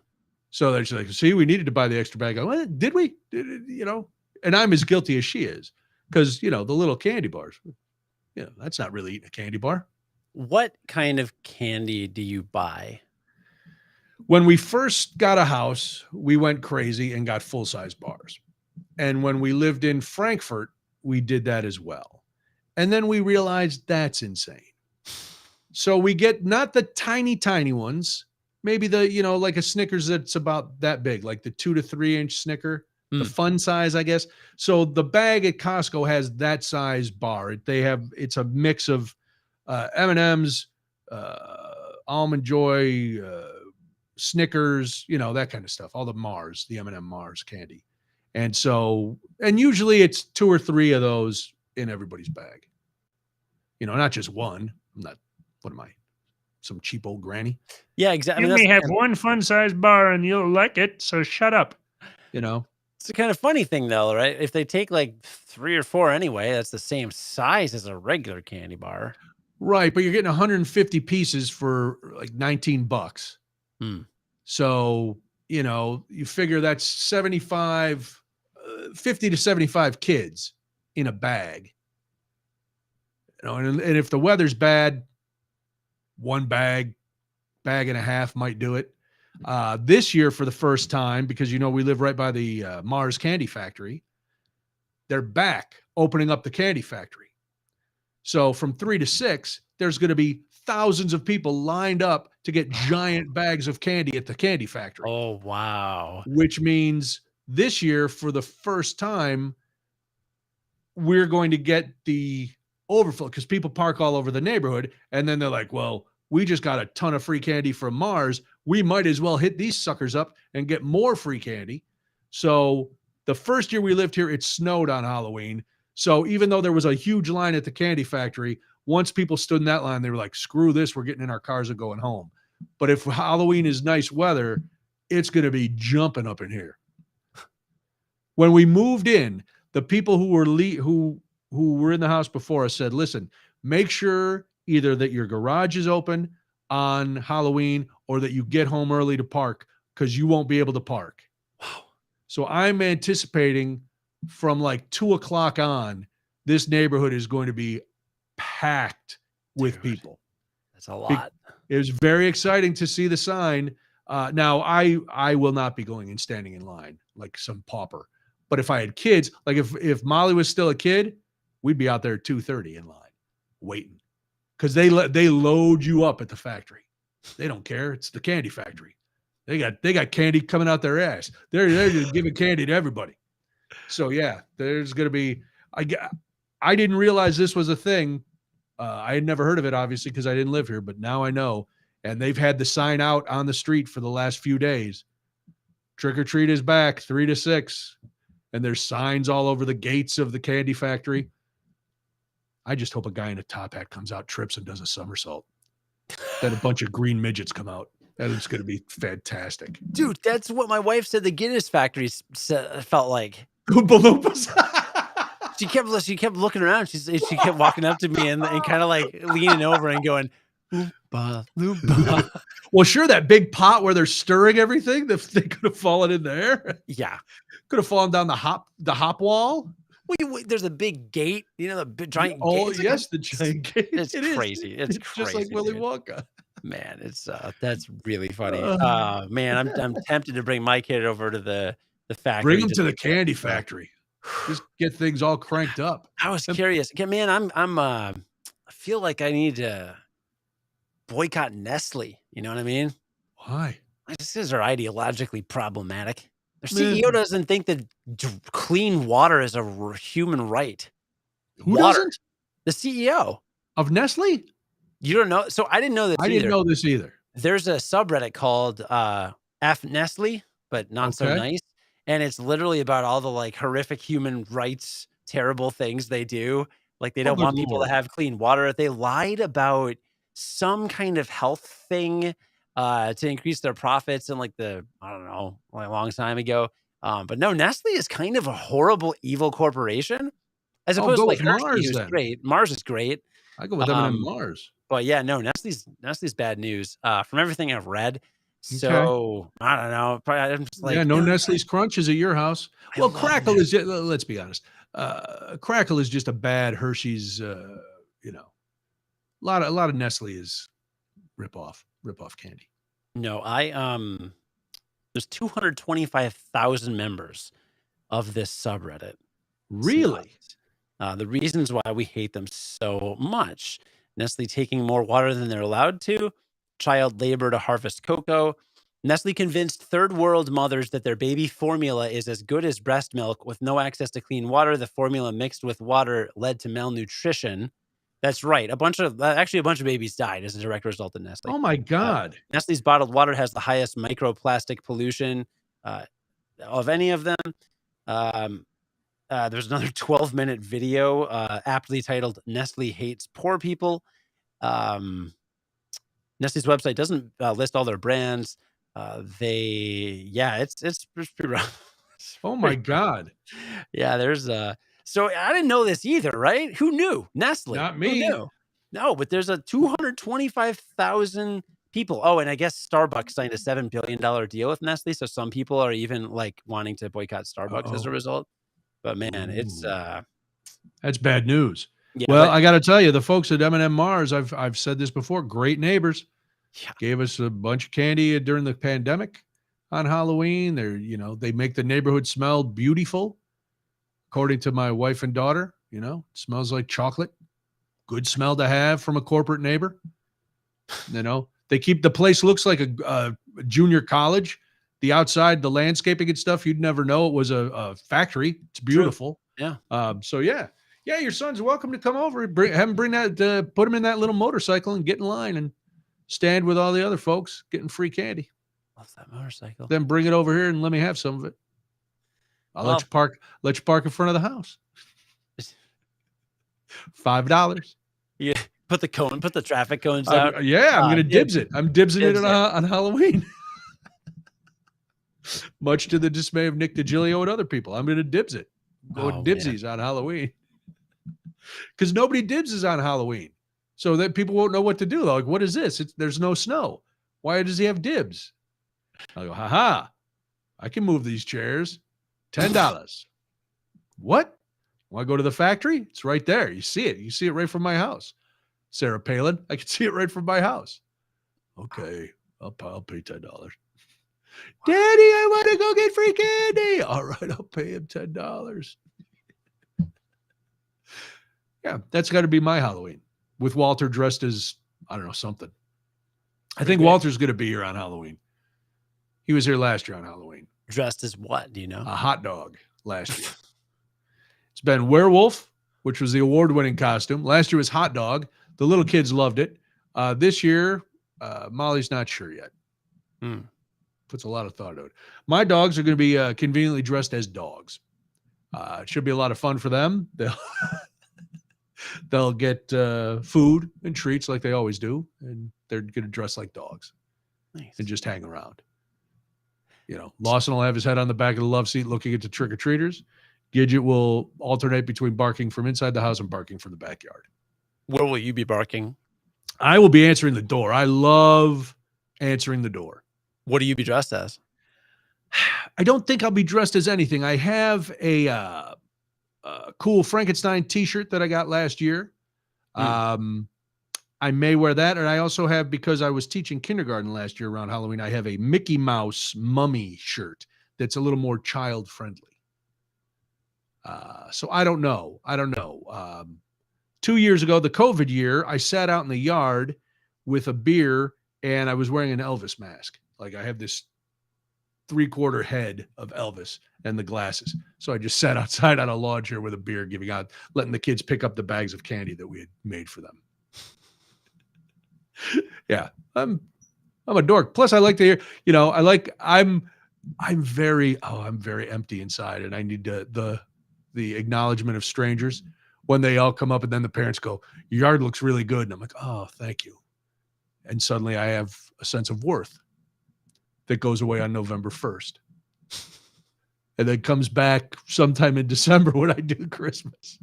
So they're just like, see, we needed to buy the extra bag. Well, did we? And I'm as guilty as she is because, the little candy bars, that's not really eating a candy bar. What kind of candy do you buy? When we first got a house, we went crazy and got full-size bars. And when we lived in Frankfurt, we did that as well. And then we realized that's insane. So we get not the tiny, tiny ones, maybe like a Snickers that's about that big, like the 2 to 3 inch Snicker, the fun size, I guess. So the bag at Costco has that size bar. It's a mix of M&Ms, Almond Joy, Snickers, that kind of stuff. All the Mars, the M&M Mars candy. And usually it's 2 or 3 of those in everybody's bag. Not just one. What am I? Some cheap old granny? Yeah, exactly. You may have one fun-sized bar and you'll like it, so shut up. It's a kind of funny thing, though, right? If they take like 3 or 4 anyway, that's the same size as a regular candy bar. Right, but you're getting 150 pieces for like $19. So, you figure that's 50 to 75 kids in a bag. And if the weather's bad, one bag and a half might do it. This year, for the first time, because we live right by the Mars Candy Factory, they're back opening up the candy factory. So from 3 to 6, there's going to be thousands of people lined up to get giant bags of candy at the candy factory. Oh, wow. Which means this year, for the first time, we're going to get the overflow because people park all over the neighborhood. And then they're like, well, we just got a ton of free candy from Mars. We might as well hit these suckers up and get more free candy. So the first year we lived here, it snowed on Halloween. So even though there was a huge line at the candy factory, once people stood in that line, they were like, screw this, we're getting in our cars and going home. But if Halloween is nice weather, it's going to be jumping up in here. When we moved in, the people who were in the house before us said, listen, make sure either that your garage is open on Halloween or that you get home early to park because you won't be able to park. Wow. So I'm anticipating from like 2 o'clock on, this neighborhood is going to be packed with people. That's a lot. It was very exciting to see the sign. Now, I will not be going and standing in line like some pauper. But if I had kids, like if Molly was still a kid, we'd be out there at 2:30 in line waiting, because they load you up at the factory. They don't care. It's the candy factory. They got candy coming out their ass. They're just giving candy to everybody. So yeah, there's gonna be. I didn't realize this was a thing. I had never heard of it, obviously, because I didn't live here, but now I know. And they've had the sign out on the street for the last few days. Trick or treat is back, 3 to 6. And there's signs all over the gates of the candy factory. I just hope a guy in a top hat comes out, trips, and does a somersault. Then a bunch of green midgets come out. And it's going to be fantastic. Dude, that's what my wife said the Guinness factory felt like. Oompa Loompas. She kept looking around. She kept walking up to me and kind of like leaning over and going, Oompa Loompa. Well, sure, that big pot where they're stirring everything, they could have fallen in there. Yeah. Could have fallen down the hop wall. Wait, there's a big gate, the big, giant gate. Oh, yes, the giant gate. It's crazy. It's crazy, just like Willy dude. Wonka. Man, it's that's really funny. Man, I'm tempted to bring my kid over to the factory. Bring him to the candy factory. Just get things all cranked up. I was curious. Man, I feel like I need to boycott Nestle. You know what I mean? Why? This is ideologically problematic. Their CEO doesn't think that clean water is a human right. Who doesn't? The CEO of Nestle? You don't know? So I didn't know this either. I didn't know this either. There's a subreddit called F Nestle, but not so nice. And it's literally about all the like horrific human rights, terrible things they do. Like they don't want people to have clean water. They lied about some kind of health thing to increase their profits in like I don't know, like a long time ago. But no, Nestle is kind of a horrible, evil corporation. As opposed to like Hershey, who's great. Mars is great. I go with them and Mars. But yeah, no, Nestle's bad news from everything I've read. So I don't know. Probably, I'm just like, no Nestle's Crunches at your house. Well, Crackle is. Let's be honest. Crackle is just a bad Hershey's. A lot of Nestle is rip off candy. No, there's 225,000 members of this subreddit. Really? The reasons why we hate them so much: Nestle taking more water than they're allowed to, child labor to harvest cocoa. Nestle convinced third world mothers that their baby formula is as good as breast milk. With no access to clean water, the formula mixed with water led to malnutrition. That's right. A bunch of babies died as a direct result of Nestle. Oh my God. Nestle's bottled water has the highest microplastic pollution of any of them. There's another 12-minute video aptly titled "Nestle Hates Poor People." Nestle's website doesn't list all their brands. It's pretty rough. Oh my God. Yeah, there's so I didn't know this either, right? Who knew? Nestle. Not me. Who knew? No, but there's a 225,000 people. Oh, and I guess Starbucks signed a $7 billion deal with Nestle. So some people are even like wanting to boycott Starbucks as a result. But man, it's that's bad news. Yeah, well, I got to tell you, the folks at M&M Mars, I've said this before, great neighbors. Yeah. Gave us a bunch of candy during the pandemic on Halloween. They make the neighborhood smell beautiful. According to my wife and daughter, it smells like chocolate. Good smell to have from a corporate neighbor. They keep the place looks like a junior college. The outside, the landscaping and stuff, you'd never know it was a factory. It's beautiful. True. Yeah. Your son's welcome to come over. Have him bring that, put him in that little motorcycle and get in line and stand with all the other folks getting free candy. Love that motorcycle. Then bring it over here and let me have some of it. I'll let you park in front of the house. $5. Yeah. Put the traffic cones out. I'm going to dibs it. I'm dibsing it on Halloween. Much to the dismay of Nick DiGilio and other people. I'm going to dibs it. Go dibsies on Halloween. Because nobody dibses on Halloween. So that people won't know what to do. They're like, what is this? There's no snow. Why does he have dibs? I go, ha. I can move these chairs. $10. What? Want to go to the factory? It's right there. You see it. You see it right from my house. Sarah Palin, I can see it right from my house. Okay, I'll pay $10. Daddy, I want to go get free candy. All right, I'll pay him $10. Yeah, that's got to be my Halloween with Walter dressed as, I don't know, something. I think great. Walter's going to be here on Halloween. He was here last year on Halloween. Dressed as what? Do you know? A hot dog last year. It's been werewolf, which was the award-winning costume. Last year was hot dog. The little kids loved it. This year, Molly's not sure yet. Puts a lot of thought into it. My dogs are going to be conveniently dressed as dogs. It should be a lot of fun for them. They'll get food and treats like they always do, and they're going to dress like dogs. Nice. And just hang around. You know, Lawson will have his head on the back of the love seat looking at the trick-or-treaters. Gidget will alternate between barking from inside the house and barking from the backyard. Where will you be barking? I will be answering the door. I love answering the door. What do you be dressed as? I don't think I'll be dressed as anything. I have a cool Frankenstein t-shirt that I got last year. I may wear that. And I also have, because I was teaching kindergarten last year around Halloween, I have a Mickey Mouse mummy shirt that's a little more child friendly. So I don't know. 2 years ago, the COVID year, I sat out in the yard with a beer and I was wearing an Elvis mask. Like I have this 3/4 head of Elvis and the glasses. So I just sat outside on a lawn chair with a beer, letting the kids pick up the bags of candy that we had made for them. Yeah, I'm a dork. Plus I like to hear, I'm very empty inside, and I need the acknowledgement of strangers when they all come up and then the parents go, "Your yard looks really good." And I'm like, "Oh, thank you." And suddenly I have a sense of worth that goes away on November 1st. And then comes back sometime in December when I do Christmas.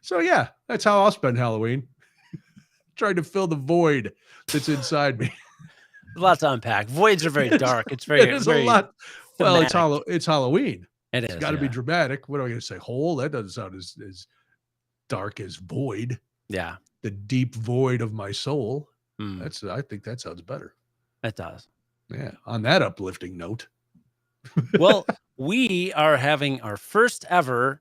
So yeah, that's how I'll spend Halloween. Trying to fill the void that's inside me. A lot to unpack. Voids are very dark. It's very, a lot. Well, thematic. it's Halloween. It's got to be dramatic. What am I going to say? Hole? That doesn't sound as dark as void. Yeah. The deep void of my soul. Mm. I think that sounds better. It does. Yeah. On that uplifting note. Well, we are having our first ever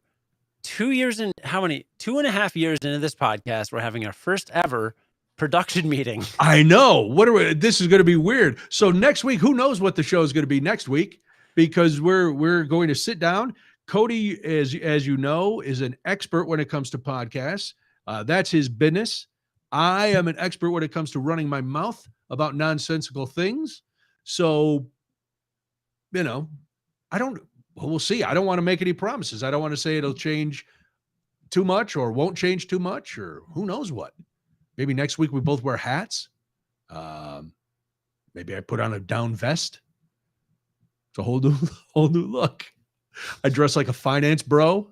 2 years in, 2.5 years into this podcast, we're having our first ever production meeting. I know. This is going to be weird. So next week, who knows what the show is going to be next week, because we're going to sit down. Cody, as you know, is an expert when it comes to podcasts. That's his business. I am an expert when it comes to running my mouth about nonsensical things. So, we'll see. I don't want to make any promises. I don't want to say it'll change too much or won't change too much, or who knows what. Maybe next week we both wear hats. Maybe I put on a down vest. It's a whole new look. I dress like a finance bro.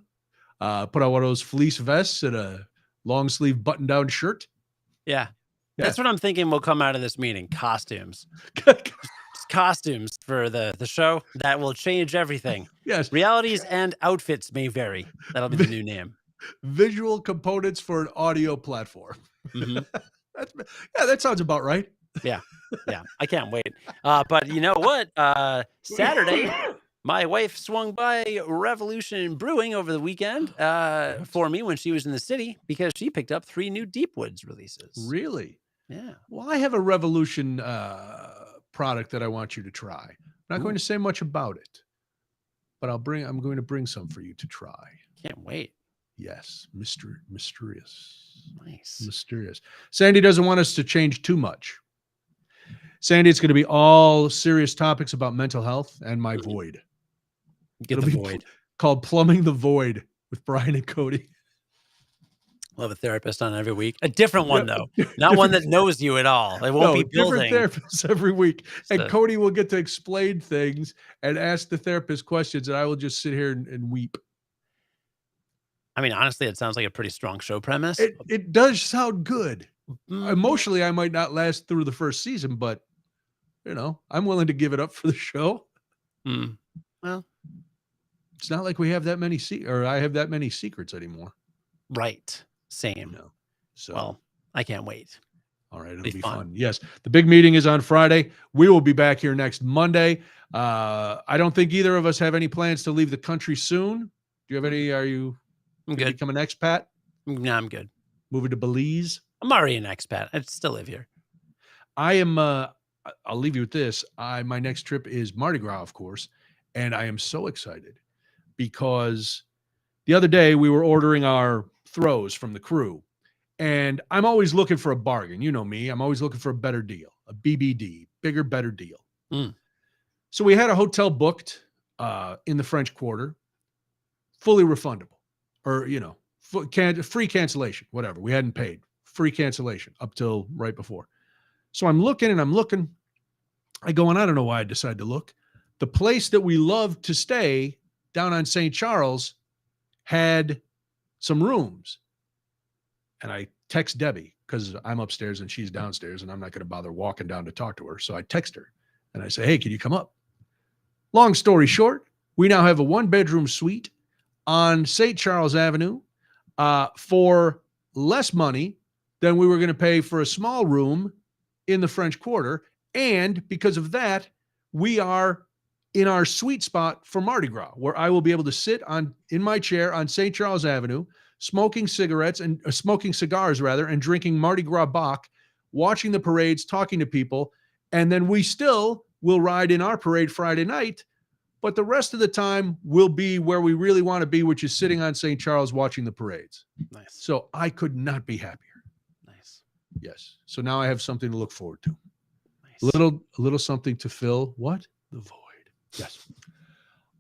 Put on one of those fleece vests and a long sleeve button down shirt. Yeah. That's what I'm thinking will come out of this meeting. Costumes. Costumes for the show that will change everything. Yes. Realities and outfits may vary. That'll be the new name. Visual components for an audio platform. Mm-hmm. That sounds about right. Yeah. I can't wait. But you know what? Saturday, my wife swung by Revolution Brewing over the weekend for me when she was in the city, because she picked up 3 new Deep Woods releases. Really? Yeah. Well, I have a Revolution product that I want you to try. I'm not going to say much about it, but I'm going to bring some for you to try. Can't wait. Yes. Mysterious. Nice. Mysterious. Sandy doesn't want us to change too much. Sandy, it's going to be all serious topics about mental health and my void. It'll be void. Called Plumbing the Void with Brian and Cody. We'll have a therapist on every week. A different one, though. Not one that knows you at all. It won't be building. Different therapists every week. And Cody will get to explain things and ask the therapist questions, and I will just sit here and weep. I mean, honestly, it sounds like a pretty strong show premise. It does sound good. Emotionally, I might not last through the first season, but, I'm willing to give it up for the show. Well, it's not like we have that many I have that many secrets anymore. Right. Same. So, well, I can't wait. All right, it'll Be be fun. fun. Yes, the big meeting is on Friday. We will be back here next Monday. I don't think either of us have any plans to leave the country soon. Do you have any? Are you I'm gonna good. become an expat? No, I'm good. Moving to Belize? I'm already an expat. I still live here. I am. I'll leave you with this. My next trip is Mardi Gras, of course, and I am so excited because the other day we were ordering our throws from the crew, and I'm always looking for a bargain. You know me. I'm always looking for a better deal, a BBD, bigger, better deal. Mm. So we had a hotel booked in the French Quarter, fully refundable, or free cancellation, whatever. We hadn't paid, free cancellation up till right before. So I'm looking and I'm looking. I go, and I don't know why I decided to look. The place that we loved to stay down on St. Charles had some rooms. And I text Debbie because I'm upstairs and she's downstairs and I'm not going to bother walking down to talk to her. So I text her and I say, hey, can you come up? Long story short, we now have a 1-bedroom suite on St. Charles Avenue for less money than we were going to pay for a small room in the French Quarter. And because of that, we are in our sweet spot for Mardi Gras, where I will be able to sit in my chair on St. Charles Avenue, smoking cigars, and drinking Mardi Gras Bock, watching the parades, talking to people. And then we still will ride in our parade Friday night, but the rest of the time will be where we really want to be, which is sitting on St. Charles watching the parades. Nice. So I could not be happier. Nice. Yes. So now I have something to look forward to. Nice. A little something to fill what? The void. Yes.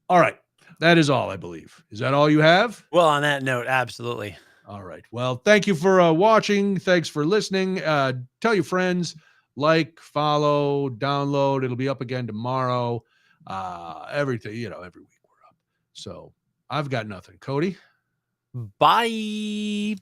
All right. That is all, I believe. Is that all you have? Well, on that note, absolutely. All right. Well, thank you for watching. Thanks for listening. Tell your friends, like, follow, download. It'll be up again tomorrow. Everything, every week we're up. So I've got nothing. Cody? Bye.